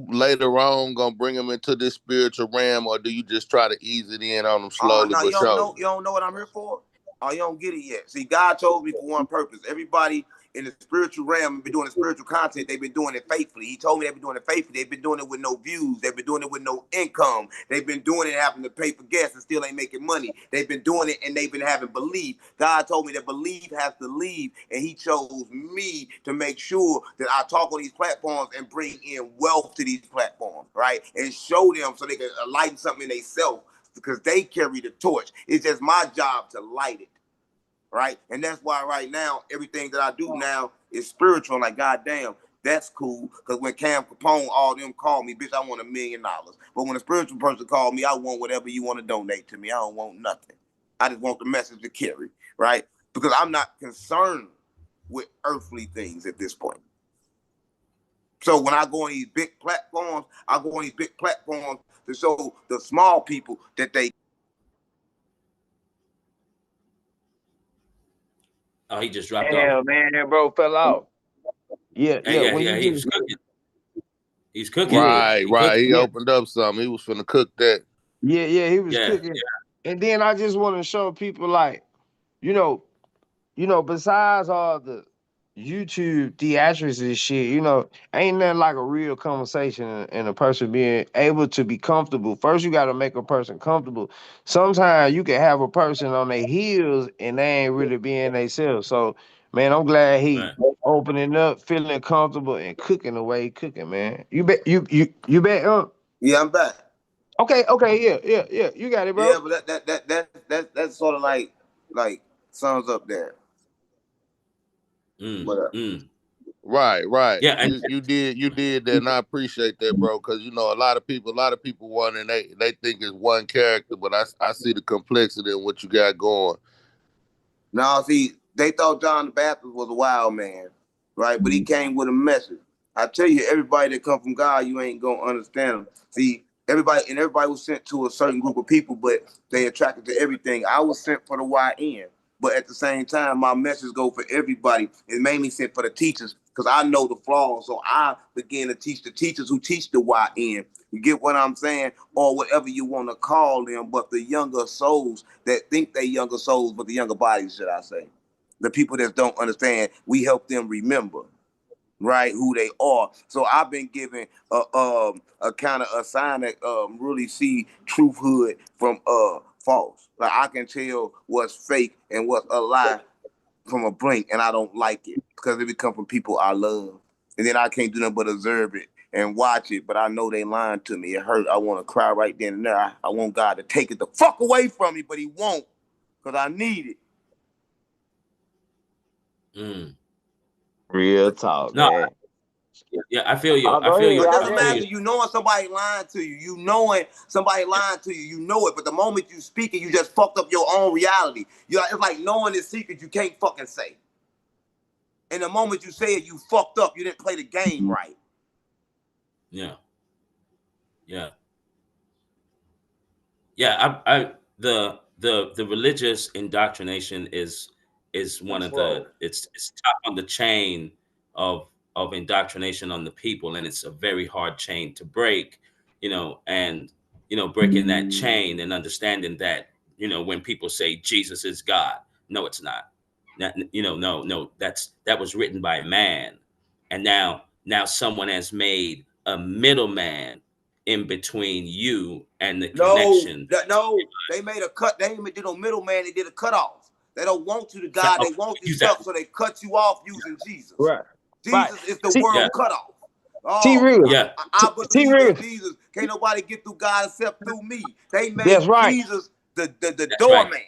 later on gonna bring them into this spiritual realm, or do you just try to ease it in on them slowly
No,
but surely?
you don't know what I'm here for? Oh, you don't get it yet. See, God chose me for one purpose. Everybody in the spiritual realm been doing the spiritual content. They've been doing it faithfully. He told me they've been doing it faithfully. They've been doing it with no views. They've been doing it with no income. They've been doing it having to pay for gas and still ain't making money. They've been doing it and they've been having belief. God told me that belief has to leave, and he chose me to make sure that I talk on these platforms and bring in wealth to these platforms, right? And show them so they can lighten something in themselves, because they carry the torch. It's just my job to light it, right? And that's why right now, everything that I do now is spiritual. I'm like, God damn, that's cool. Because when Cam Capone, all them call me, bitch, I want $1 million. But when a spiritual person called me, I want whatever you want to donate to me. I don't want nothing. I just want the message to carry, right? Because I'm not concerned with earthly things at this point. So when I go on these big platforms, I go on these big platforms to show the small people that they.
Oh, he just dropped off.
Damn, man, that bro fell out. Yeah,
Hey,
yeah.
yeah,
When
yeah.
you
He
just
was cooking. He's cooking.
yeah,
Right,
He
right.
cooking.
He
yeah,
opened up something. He was finna cook that.
yeah, he was
Yeah,
cooking. And then I just want to show people like, you know, besides all the YouTube theatrics and shit, ain't nothing like a real conversation and a person being able to be comfortable. First, you got to make a person comfortable. Sometimes you can have a person on their heels and they ain't really being themselves. So, man, I'm glad he
right.
opening up, feeling comfortable, and cooking the way he cooking, man. You bet, you bet.
Yeah, I'm back.
Okay, yeah. You got it,
Yeah,
bro.
but that's sort of like sums up there.
Mm,
But
mm.
Right, right.
Yeah, and
You did that, and I appreciate that, bro. Because a lot of people want, and they think it's one character, but I see the complexity in what you got going.
now, see, they thought John the Baptist was a wild man, right? But he came with a message. I tell you, everybody that come from God, you ain't gonna understand them. See, everybody was sent to a certain group of people, but they attracted to everything. I was sent for the YN, but at the same time, my message go for everybody. It's mainly sent for the teachers because I know the flaws. So I begin to teach the teachers who teach the YN. You get what I'm saying? Or whatever you want to call them, but the younger souls that think they younger souls, but the younger bodies, should I say. The people that don't understand, we help them remember, right, who they are. So I've been given a kind of a sign that really see truthhood from false. Like I can tell what's fake and what's a lie from a blink, and I don't like it because it come from people I love, and then I can't do nothing but observe it and watch it. But I know they lying to me. It hurt. I want to cry right then and there. I want God to take it the fuck away from me, but He won't, because I need it.
Real talk,
No,
man.
yeah, I feel you.
I'll
I
go
feel
ahead.
you.
But
I
just
I feel you.
imagine you knowing somebody lying to you. You knowing somebody lying to you. You know it. But the moment you speak it, you just fucked up your own reality. It's like knowing this secret you can't fucking say. And the moment you say it, you fucked up. You didn't play the game right.
Yeah. Yeah. Yeah. I the religious indoctrination is one of the,
Control.
it's top on the chain of indoctrination on the people, and it's a very hard chain to break, and breaking that chain and understanding that, when people say Jesus is God, no, it's not. No, that was written by a man, and now someone has made a middleman in between you and the
No,
connection.
no, they made a cut. They did no middleman. They did a cutoff. They don't want you to God. They want you
Use that.
stuck, so they cut you off using Jesus.
Right. Right.
Jesus is the
See,
Yeah,
world cutoff.
see,
Oh,
real.
yeah,
I
See,
believe in
real.
Jesus. Can't nobody get through God except through me. They
That's
made
right.
Jesus the
that's right.
doorman.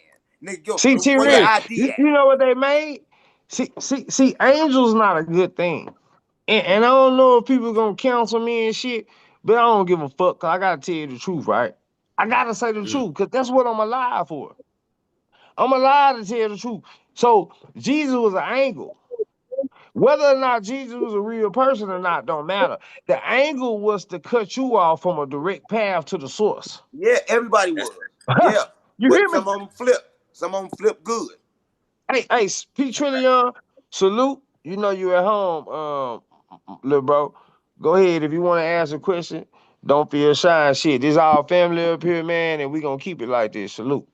Nigga,
See,
where your
real.
ID at?
You know what they made? See, angels not a good thing. And I don't know if people gonna counsel me and shit, but I don't give a fuck. Cause I gotta tell you the truth, right? I gotta say the
Mm,
truth, cause that's what I'm alive for. I'm alive to tell the truth. So Jesus was an angle. Whether or not Jesus was a real person or not, don't matter. The angle was to cut you off from a direct path to the source.
Yeah, everybody
that's
was. Yeah,
You
but
hear me?
some of them flip. Some of them flip good.
Hey, P Trillion, salute. You know you at home, little bro. Go ahead if you want to ask a question. Don't feel shy and shit. This all family up here, man, and we gonna keep it like this. Salute.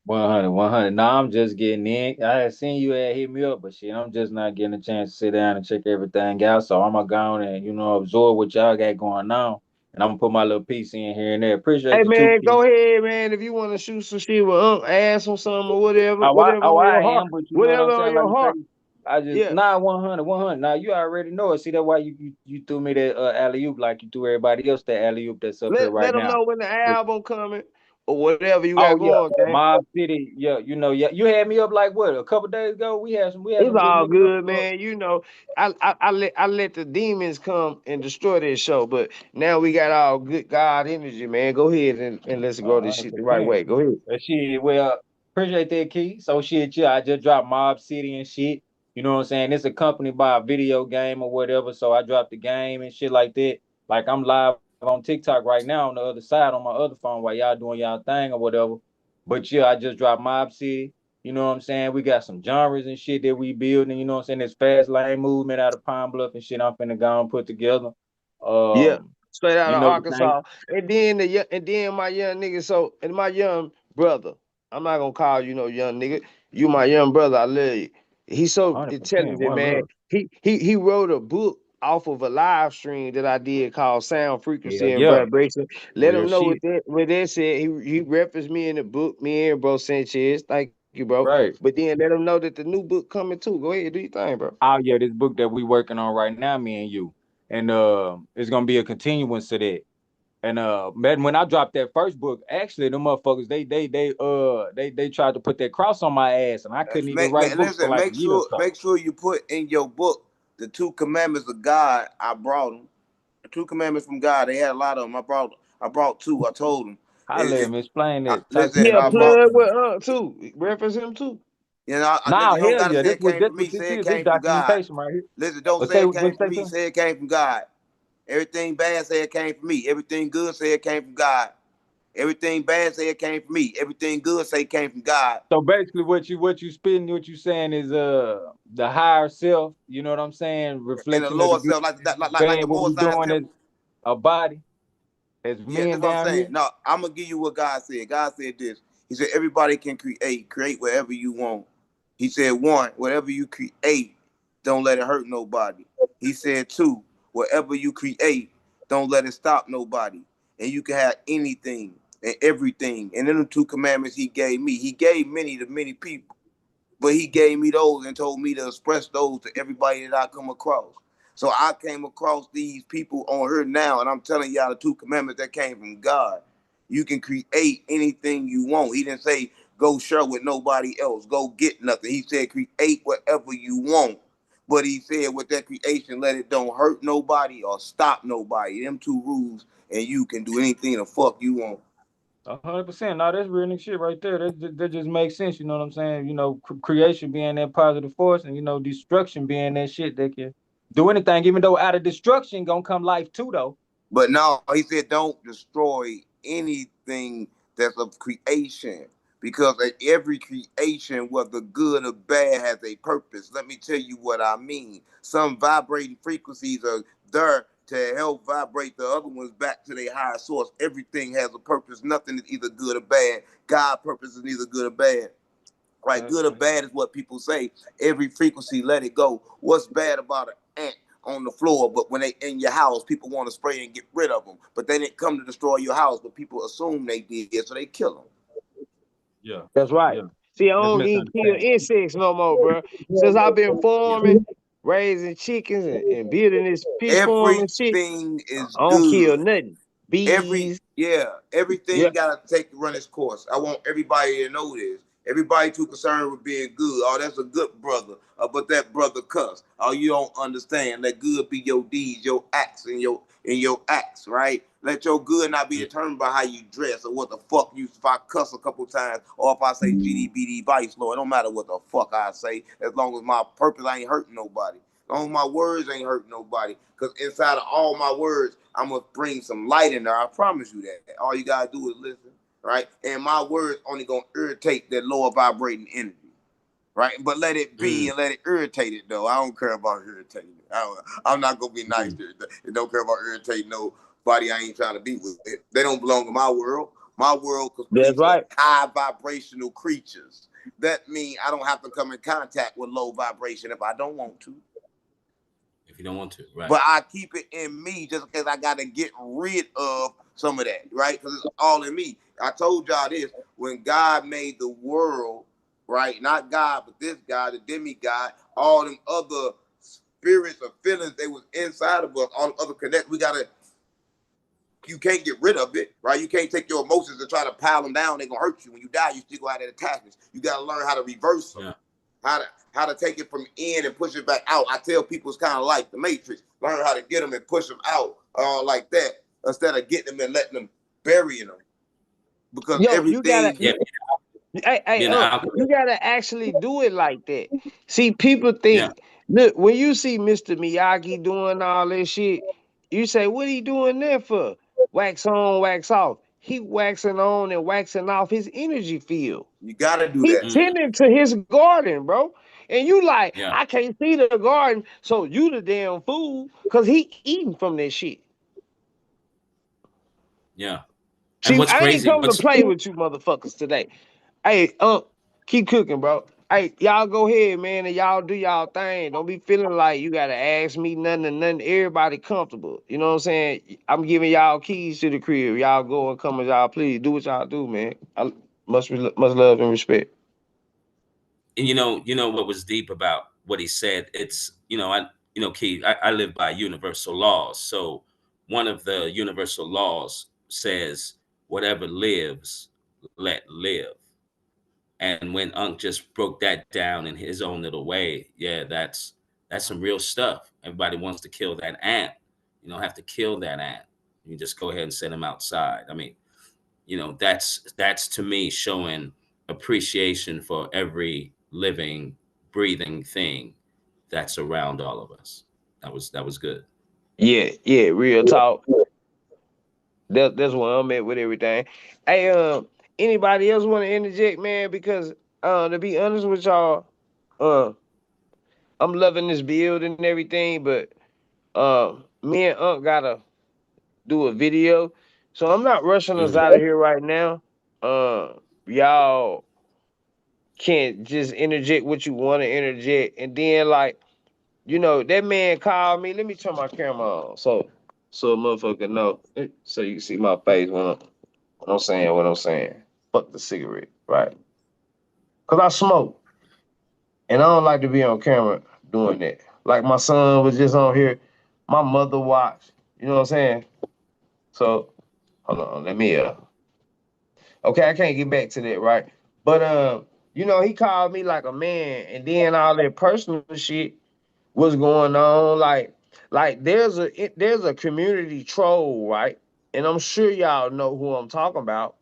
100, 100. Nah, I'm just getting in. I had seen you had hit me up, but shit, I'm just not getting a chance to sit down and check everything out. So I'm gonna go on and absorb what y'all got going on, and I'm gonna put my little piece in here and there.
Hey
Appreciate you too,
man,
Keith.
go ahead, man. If you want to shoot some shit with ask him something or whatever, whatever
Oh,
on your
I
heart,
am, but you know what
whatever
I'm
on
saying? Like
your
you
heart.
say, I just
Yeah.
100, 100. Now you already know it. See that why you threw me that alley oop like you threw everybody else that alley oop that's up here
Let
right
them
now.
know when the album coming or whatever you got
Oh yeah,
going, gang.
Mob City. Yeah, yeah. You had me up like what a couple days ago. We had some
It's
good
all
niggas up.
good, man. You know, I let the demons come and destroy this show, but now we got all good God energy, man. Go ahead and let's go this
Hundred
shit the right
percent.
way. Go ahead.
Shit, well, appreciate that, Key. So shit, yeah, I just dropped Mob City and shit. You know what I'm saying? It's accompanied by a video game or whatever. So I dropped the game and shit like that. Like I'm live on TikTok right now on the other side on my other phone while y'all doing y'all thing or whatever. But yeah, I just dropped Mob City. You know what I'm saying? We got some genres and shit that we building. You know what I'm saying? This fast lane movement out of Pine Bluff and shit. I'm finna go and put together.
Yeah,
Um,
straight out
you
of
know the thing.
Arkansas. And then my young nigga, and my young brother. I'm not gonna call you no young nigga. You my young brother. I love you. He's so
100%.
intelligent,
One
man.
love.
He wrote a book off of a live stream that I did called Sound
Yeah,
Frequency and
yeah.
Vibration. Let
Real
him know
shit.
what that said. He referenced me in the book, me and bro Sanchez. Thank you, bro.
Right.
But then let him know that the new book coming too. Go ahead, do your thing, bro.
Oh yeah, this book that we working on right now, me and you. And it's gonna be a continuance to that. And man, when I dropped that first book, actually the motherfuckers they tried to put that cross on my ass and I couldn't even write books for
Listen.
like a year or so.
Make sure you put in your book the 2 commandments of God. I brought them. The 2 commandments from God. They had a lot of them. I brought two. I told them.
Holla at me, explain that.
Listen,
Yeah,
I
Explain that
brought.
to
plug
me.
with too. Reference him too.
You know,
Nah,
you don't
hell
gotta
yeah.
say
This
it
was
came
this
from
what
me.
this
Say it
is. This
came from God.
documentation right here.
Listen, don't
But
say
say
it
what
came from
say
me.
something?
Say it came from God. Everything bad, say it came from me. Everything good, say it came from God. Everything bad, say it came from me. Everything good, say it came from God.
So basically, what you spitting, what you saying is the higher self. You know what I'm saying?
And the
Reflection of the
Lord
good,
self, like
bad.
the
What we
Most High
doing
self.
as a body, as
Yeah,
men
that's what I'm
down
saying.
here.
No, I'm gonna give you what God said. God said this. He said everybody can create wherever you want. He said, one, whatever you create, don't let it hurt nobody. He said, two, whatever you create, don't let it stop nobody. And you can have anything and everything. And then the two commandments he gave me, he gave many to many people. But he gave me those and told me to express those to everybody that I come across. So I came across these people on here now, and I'm telling y'all the two commandments that came from God. You can create anything you want. He didn't say go share with nobody else, go get nothing. He said create whatever you want. But he said with that creation, let it don't hurt nobody or stop nobody. Them two rules, and you can do anything the fuck you want.
100%. No, that's real nigga shit right there. That just makes sense. You know what I'm saying? You know, creation being that positive force, and you know, destruction being that shit that can do anything. Even though out of destruction gonna come life too, though.
But no, he said don't destroy anything that's of creation. Because every creation, whether good or bad, has a purpose. Let me tell you what I mean. Some vibrating frequencies are there to help vibrate the other ones back to their higher source. Everything has a purpose. Nothing is either good or bad. God's purpose is neither good or bad. Right, good or bad is what people say. Every frequency, let it go. What's bad about an ant on the floor? But when they in your house, people want to spray and get rid of them. But they didn't come to destroy your house, but people assume they did, so they kill them.
Yeah,
That's right.
yeah.
See, I
That's
don't even kill
misunderstanding.
insects no more, bro. Since I've been
Yeah.
farming, raising chickens, and building this fish farm and shit,
Everything is
I don't kill
good.
nothing. Bees.
Everything
Yeah.
gotta take run its course. I want everybody to know this. Everybody too concerned with being good. Oh, that's a good brother. But that brother cuss. Oh, you don't understand. That good be your deeds, your acts, and your acts, right? Let your good not be
Yeah.
determined by how you dress or what the fuck you. If I cuss a couple times or if I say GDBD vice, Lord, it don't matter what the fuck I say. As long as my purpose I ain't hurting nobody. As long as my words ain't hurting nobody. Because inside of all my words, I'm going to bring some light in there. I promise you that. All you got to do is listen, right? And my words only going to irritate that lower vibrating energy, right? But let it be and let it irritate it, though. I don't care about irritating it. I'm not going to be nice to it. It don't care about irritating nobody I ain't trying to be with. They don't belong in my world. My world
That's
completes with
right.
high vibrational creatures. That means I don't have to come in contact with low vibration if I don't want to.
If you don't want to, right?
But I keep it in me just because I got to get rid of some of that, right? Because it's all in me. I told y'all this when God made the world, right? Not God, but this God, the demigod, all them other spirits or feelings they was inside of us, all the other connect. We gotta. You can't get rid of it, right? You can't take your emotions and try to pile them down. They're gonna hurt you. When you die, you still go out of attachments. You gotta learn how to reverse them.
Yeah.
How to take it from in and push it back out. I tell people it's kind of like the Matrix. Learn how to get them and push them out like that instead of getting them and letting them burying them. Because
Yo, you gotta.
everything,
Yeah.
Hey,
Being an alchemist.
you gotta actually do it like that. See, people
Yeah.
think, look, when you see Mr. Miyagi doing all this shit, you say, what he doing there for? Wax on, wax off. He waxing on and waxing off his energy field.
you got to do
He
that.
Mm,
tending to his garden, bro. And you like,
yeah.
I can't see the garden, so you the damn fool, cause he eating from this shit.
Yeah. And
See,
what's
I ain't
crazy?
coming to
What's
play with you motherfuckers today. Hey, keep cooking, bro. Hey, y'all go ahead, man, and y'all do y'all thing. Don't be feeling like you gotta ask me nothing and nothing. Everybody comfortable. You know what I'm saying? I'm giving y'all keys to the crib. Y'all go and come as y'all please. Do what y'all do, man. I much love and respect.
and you know what was deep about what he said. It's Key. I live by universal laws. So one of the universal laws says, "Whatever lives, let live." And when Unc just broke that down in his own little way, yeah, that's some real stuff. Everybody wants to kill that ant. You don't have to kill that ant. You just go ahead and send him outside. I mean, that's to me showing appreciation for every living, breathing thing that's around all of us. That was good.
Yeah, yeah, real talk. That's where I'm at with everything. Hey, anybody else want to interject, man? Because to be honest with y'all, uh, I'm loving this build and everything, but me and Unc gotta do a video, so I'm not rushing us
Hmm.
out of here right now. Y'all can't just interject what you want to interject. And then like, you know, that man called me. Let me turn my camera on so a motherfucker know. So you can see my face when I'm saying what I'm saying. Fuck the cigarette, right? Cause I smoke. And I don't like to be on camera doing that. Like my son was just on here. My mother watched. You know what I'm saying? So hold on, let me okay, I can't get back to that, right? But you know, he called me like a man, and then all that personal shit was going on. Like there's a community troll, right? And I'm sure y'all know who I'm talking about.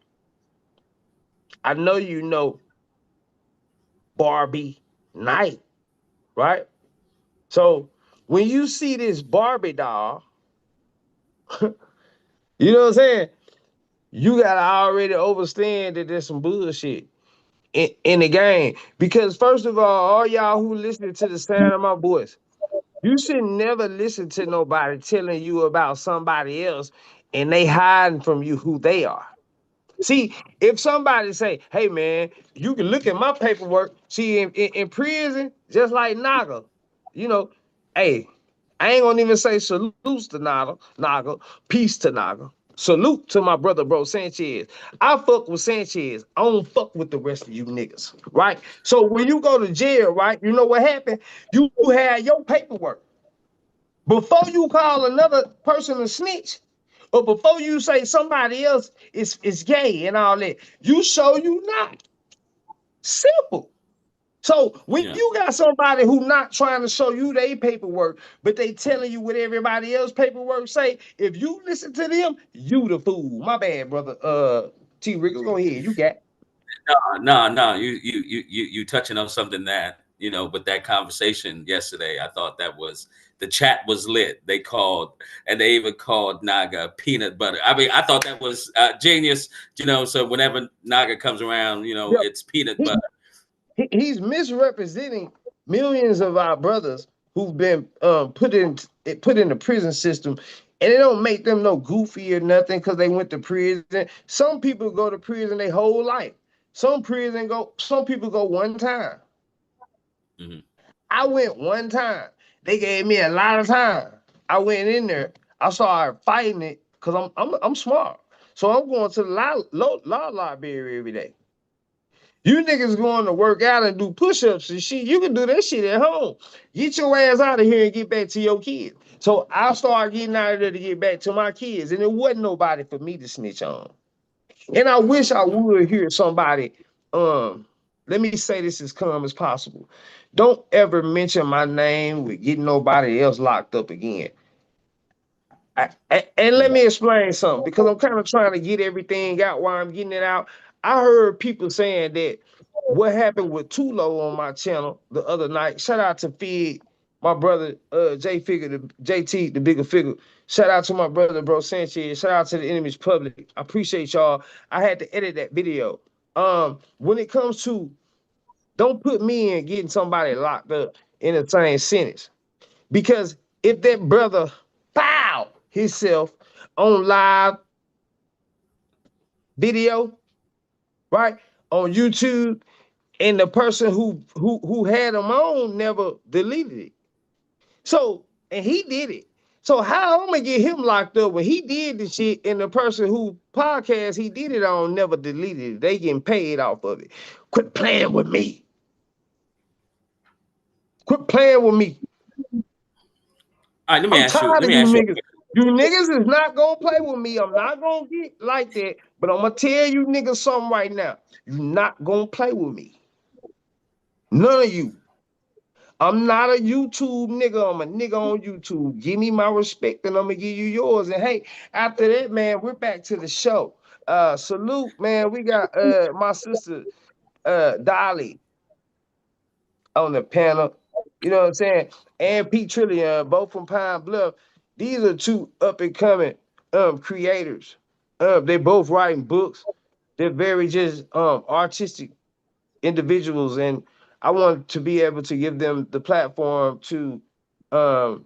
I know you know Barbie Knight, right? So when you see this Barbie doll, you know what I'm saying? You gotta already understand that there's some bullshit in the game. Because first of all y'all who listening to the sound of my voice, you should never listen to nobody telling you about somebody else and they hiding from you who they are. See, if somebody say, hey man, you can look at my paperwork, see in prison, just like Naga, you know, hey, I ain't gonna even say salutes to Naga, peace to Naga. Salute to my brother, bro, Sanchez. I fuck with Sanchez. I don't fuck with the rest of you niggas, right? So when you go to jail, right, you know what happened? You had your paperwork. Before you call another person a snitch, or before you say somebody else is gay and all that, you show you not. Simple. So when
Yeah.
you got somebody who not trying to show you their paperwork, but they telling you what everybody else paperwork say, if you listen to them, you the fool. My bad, brother. T. Rickles, go ahead. You got.
No. You touching on something that, you know, with that conversation yesterday. I thought that was, the chat was lit. They called, and they even called Naga peanut butter. I mean, I thought that was genius. You know, so whenever Naga comes around, you know,
Yeah,
it's peanut butter.
he's misrepresenting millions of our brothers who've been put in the prison system, and it don't make them no goofy or nothing because they went to prison. Some people go to prison their whole life. Some people go one time.
Hmm.
I went one time. They gave me a lot of time. I went in there. I started fighting it because I'm smart. So I'm going to the law library every day. You niggas going to work out and do push-ups and shit. You can do that shit at home. Get your ass out of here and get back to your kids. So I started getting out of there to get back to my kids, and it wasn't nobody for me to snitch on. And I wish I would hear somebody. Let me say this as calm as possible. Don't ever mention my name with getting nobody else locked up again. And let me explain something because I'm kind of trying to get everything out while I'm getting it out. I heard people saying that what happened with Tulo on my channel the other night. Shout out to Fig, my brother J Figure, the JT, the bigger figure. Shout out to my brother, bro Sanchez. Shout out to the enemy's public. I appreciate y'all. I had to edit that video. When it comes to don't put me in getting somebody locked up in the same sentence. Because if that brother fouled himself on live video, right, on YouTube, and the person who had him on never deleted it. So, and he did it. So how I'm gonna get him locked up when he did the shit and the person who podcast he did it on never deleted it? They getting paid off of it. Quit playing with me. Quit playing with me.
All right, let me
I'm
ask you.
tired
Let
of
me
you
ask you.
niggas. You niggas is not gonna play with me. I'm not gonna get like that. But I'm gonna tell you niggas something right now. You not gonna play with me. None of you. I'm not a YouTube nigga. I'm a nigga on YouTube. Give me my respect and I'm gonna give you yours. And hey, after that, man, we're back to the show. Salute, man. We got my sister Dolly on the panel. You know what I'm saying? And Pete Trillion, both from Pine Bluff. These are two up and coming creators. They both writing books. They're very just artistic individuals, and I want to be able to give them the platform to, um,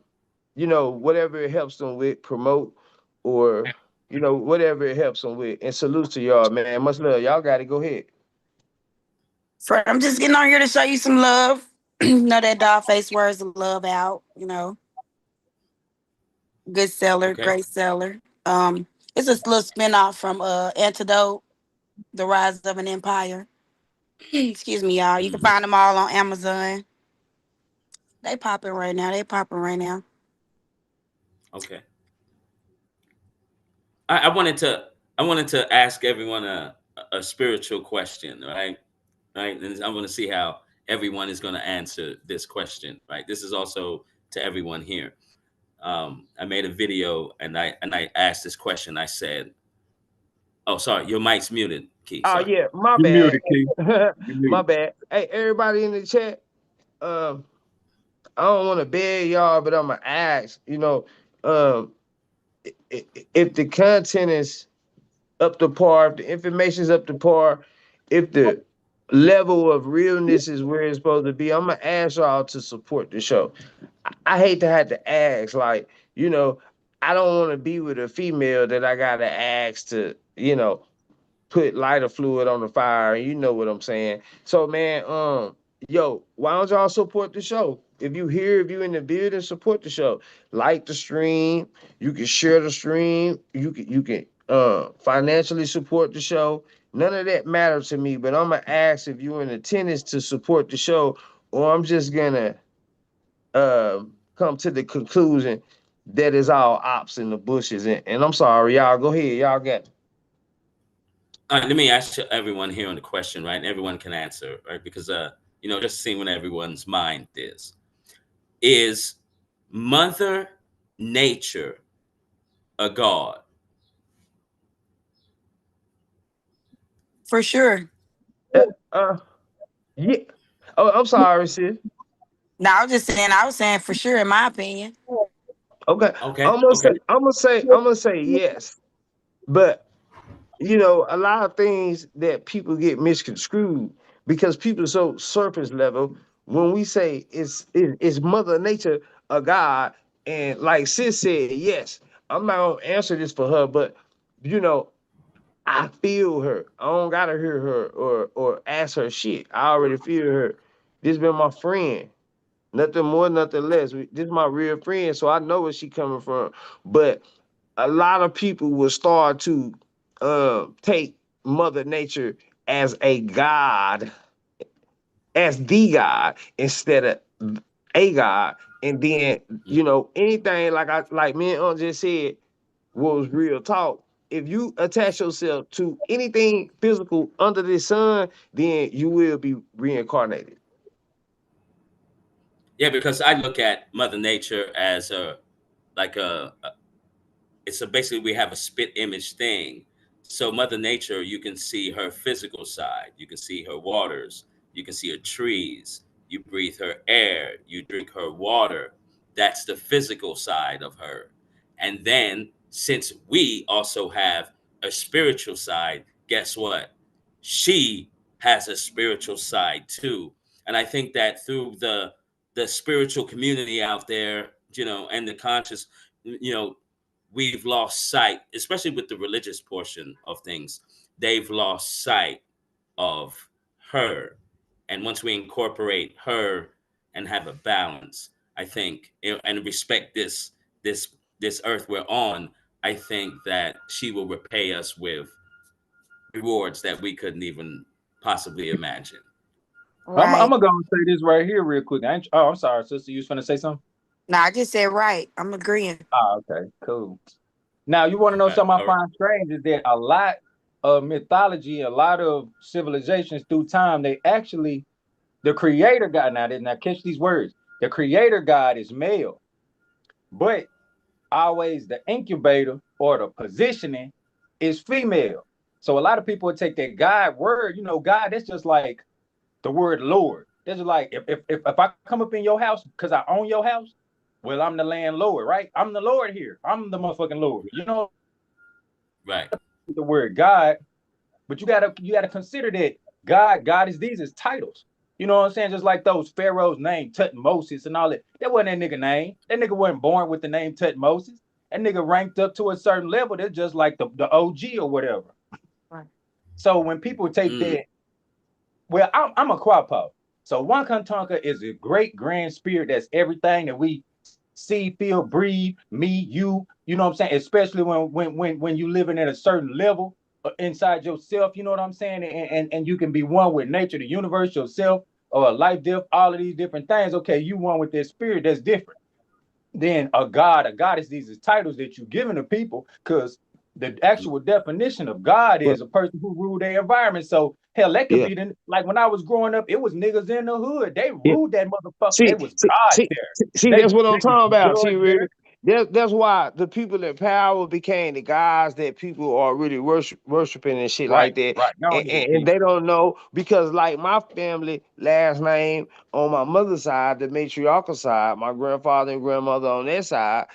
you know, whatever it helps them with, promote, or you know, whatever it helps them with. And salutes to y'all, man. Much love. Y'all got to go ahead.
I'm just getting on here to show you some love. Know that dog face words of love out. Good seller,
Okay.
great seller. It's a little spinoff from Antidote, The Rise of an Empire. Excuse me, y'all. You can find them all on Amazon. They popping right now.
Okay. I wanted to ask everyone a spiritual question, right? Right, and I want to see how everyone is going to answer this question. Right, this is also to everyone here. I made a video and I asked this question. I said, "Oh, sorry, your mic's muted, Key.
Oh
Sorry."
yeah, my
You
bad.
muted, Key. You
My
muted.
bad. Hey, everybody in the chat. Um, I don't want to beg y'all, but I'm gonna ask. Um, if the content is up to par, if the information is up to par, if the level of realness is where it's supposed to be, I'm gonna ask y'all to support the show. I hate to have to ask, like, I don't want to be with a female that I gotta ask to, put lighter fluid on the fire. You know what I'm saying? So, man, yo, why don't y'all support the show? If you here, if you in the building, support the show. Like the stream. You can share the stream. You can financially support the show. None of that matters to me, but I'm gonna ask if you're in attendance to support the show, or I'm just gonna come to the conclusion that it's all ops in the bushes. And I'm sorry, y'all. Go ahead, y'all got it.
All right, let me ask everyone here on the question, right? And everyone can answer, right? Because just seeing what everyone's mind is Mother Nature a god?
For sure.
Uh, uh, yeah. Oh, I'm sorry, sis.
No, I was saying for sure, in my opinion.
Okay,
Okay,
I'm gonna say,
okay.
I'm gonna say, I'm gonna say yes, but a lot of things that people get misconstrued because people are so surface level. When we say it's Mother Nature a God, and like sis said, yes, I'm not gonna answer this for her, but you know, I feel her. I don't gotta hear her or ask her shit. I already feel her. This been my friend. Nothing more, nothing less. This is my real friend, so I know where she coming from. But a lot of people will start to take Mother Nature as a god, as the god, instead of a god. And then, anything like me and just said was real talk. If you attach yourself to anything physical under the sun, then you will be reincarnated.
Yeah, because I look at Mother Nature as like it's basically we have a spit image thing. So Mother Nature, you can see her physical side, you can see her waters, you can see her trees, you breathe her air, you drink her water. That's the physical side of her. And then since we also have a spiritual side, guess what? She has a spiritual side too. And I think that through the spiritual community out there, and the conscious, we've lost sight, especially with the religious portion of things. They've lost sight of her. And once we incorporate her and have a balance, I think, and respect this earth we're on, I think that she will repay us with rewards that we couldn't even possibly imagine.
Right.
I'm gonna go and say this right here real quick. I'm sorry, sister. You was gonna say something?
No, I just said right. I'm agreeing.
Oh, okay, cool. Now you want to know something I
All right.
find strange is that a lot of mythology, a lot of civilizations through time, they actually the creator God. Now catch these words. The creator God is male, but always the incubator or the positioning is female. So a lot of people would take that God word, God, that's just like the word Lord. That's just like if I come up in your house because I own your house, well, I'm the landlord, right? I'm the Lord here. I'm the motherfucking Lord.
Right.
The word God, but you gotta consider that God is these as titles. You know what I'm saying? Just like those pharaohs named Tutmosis and all that. That wasn't that nigga name. That nigga wasn't born with the name Tutmosis. That nigga ranked up to a certain level. They're just like the OG or whatever.
Right.
So when people take
Mm.
that well, I'm a Quapaw. So Wankantonka is a great grand spirit that's everything that we see, feel, breathe, me, you know what I'm saying? Especially when you living at a certain level inside yourself, you know what I'm saying? And you can be one with nature, the universe, yourself, or life, death, all of these different things. Okay, you one with that spirit that's different than a god, a goddess. These are titles that you're giving to people because the actual definition of God
But
is a person who ruled their environment. So hell, that could
yeah,
be like when I was growing up, it was niggas in the hood. They
yeah.
ruled that motherfucker. They
See,
was
see,
God
see,
there.
see,
They
that's what I'm
they was
talking about. See,
judge there.
really, that's why the people in power became the guys that people are really worshiping and shit
Right,
like that.
right. Go ahead,
And
Keith.
they don't know because, like, my family last name on my mother's side, the matriarchal side, my grandfather and grandmother on their side,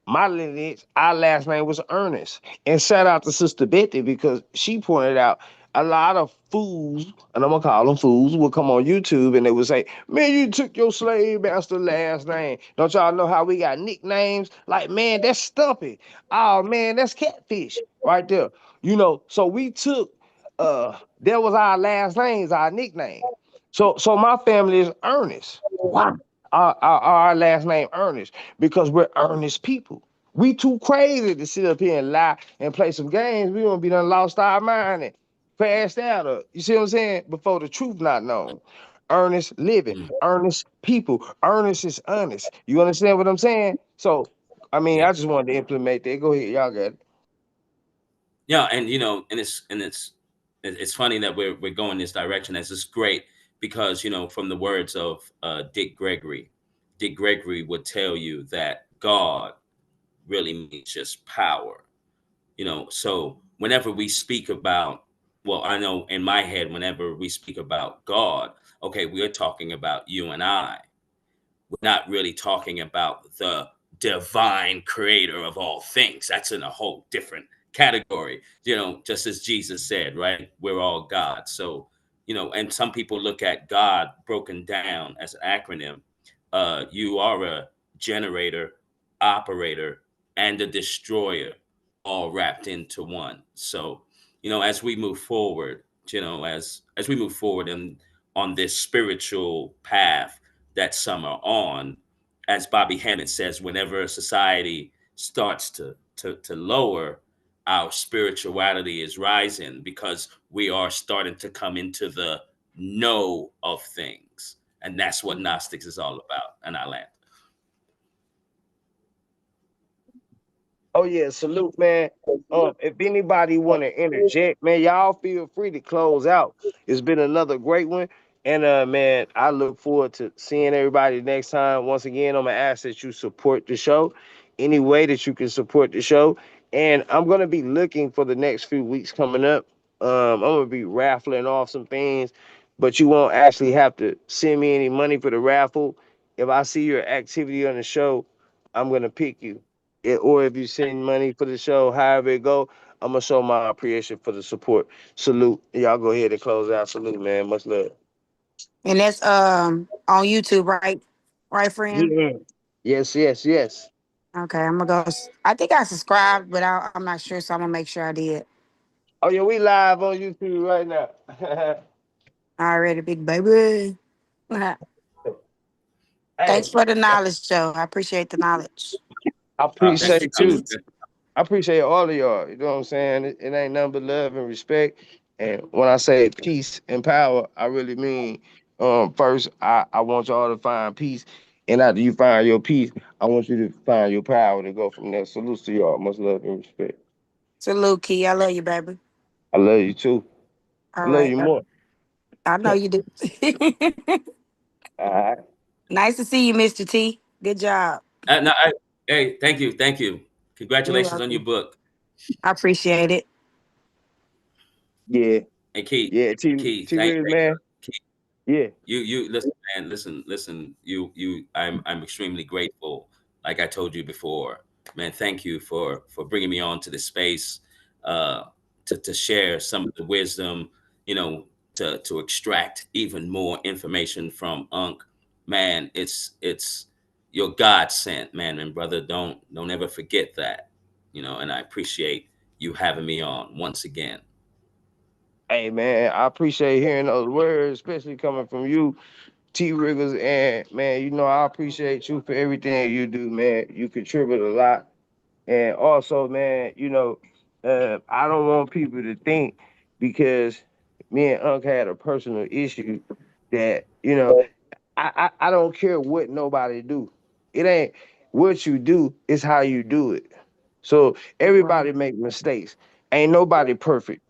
my lineage, our last name was Ernest. And shout out to Sister Betty because she pointed out a lot of fools, and I'm gonna call them fools, will come on YouTube and they would say, "Man, you took your slave master last name. Don't y'all know how we got nicknames? Like, man, that's stumpy. Oh man, that's catfish right there. You know, so we took that was our last names, our nickname. So my family is Ernest. Why? Our last name Ernest because we're earnest people. We too crazy to sit up here and lie and play some games. We gonna be done lost our mind and crashed out. You see what I'm saying? Before the truth not known. Earnest living,
Mm.
earnest people. Earnest is honest. You understand what I'm saying? So, I mean,
Yeah.
I just wanted to implement that. Go ahead, y'all got it.
Yeah, and it's funny that we're going this direction. As it's great because from the words of Dick Gregory would tell you that God really means just power. So whenever we speak about, well, I know in my head, whenever we speak about God, okay, we're talking about you and I. We're not really talking about the divine creator of all things. That's in a whole different category, just as Jesus said, right? We're all God. So, and some people look at God broken down as an acronym. You are a generator, operator, and a destroyer, all wrapped into one. So, as we move forward, as we move forward and on this spiritual path that some are on, as Bobby Hemmett says, whenever society starts to lower, our spirituality is rising because we are starting to come into the know of things. And that's what Gnostics is all about. And I land.
Oh yeah, salute, man. If anybody want to interject, man, y'all feel free to close out. It's been another great one, and man, I look forward to seeing everybody next time. Once again, I'm gonna ask that you support the show any way that you can support the show, and I'm gonna be looking for the next few weeks coming up. I'm gonna be raffling off some things, but you won't actually have to send me any money for the raffle. If I see your activity on the show, I'm gonna pick you or if you send money for the show, however it go, I'm gonna show my appreciation for the support. Salute. Y'all go ahead and close out. Salute, man. Much love.
And that's on YouTube, right? Right, friend?
Yeah. Yes, yes, yes.
Okay, I'm gonna go. I think I subscribed, but I'm not sure, so I'm gonna make sure I did.
Oh yeah, we live on YouTube right now.
Already, big baby.
Hey,
Thanks for the knowledge, Joe. I appreciate the knowledge.
I
Thank you.
appreciate you. I appreciate all of y'all. You know what I'm saying? It ain't nothing but love and respect. And when I say peace and power, I really mean first I want y'all to find peace. And after you find your peace, I want you to find your power to go from there. Salute to y'all. Much love and respect.
Salute, Key. I love you, baby.
I love you too. I
All
love
right.
you more.
I know you do.
All right.
Nice to see you, Mr. T. Good job.
No, hey, thank you.
You're
Congratulations on your
welcome.
book.
I appreciate it.
Yeah.
Hey, Key,
Yeah. T Riz,
thank
man.
Key.
Yeah.
You listen, man. Listen. I'm extremely grateful. Like I told you before, man. Thank you for bringing me on to this space, uh, to share some of the wisdom, you know, to extract even more information from Unc. Man, it's your God sent, man, and brother. Don't ever forget that, and I appreciate you having me on once again.
Hey man, I appreciate hearing those words, especially coming from you, T Riggers, and man, you know I appreciate you for everything you do, man. You contribute a lot. And also, man, I don't want people to think because me and Unc had a personal issue that, I don't care what nobody do. It ain't what you do, it's how you do it. So everybody make mistakes. Ain't nobody perfect.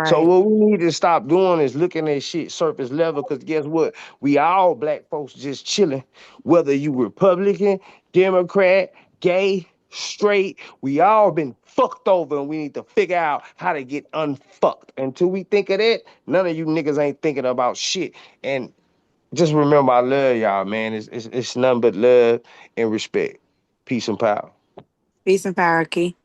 So
Right.
what we need to stop doing is looking at shit surface level. Cause guess what? We all black folks just chilling. Whether you Republican, Democrat, gay, straight, we all been fucked over, and we need to figure out how to get unfucked. Until we think of that, none of you niggas ain't thinking about shit. And just remember, I love y'all, man. It's nothing but love and respect. Peace and power.
Peace and power, Key.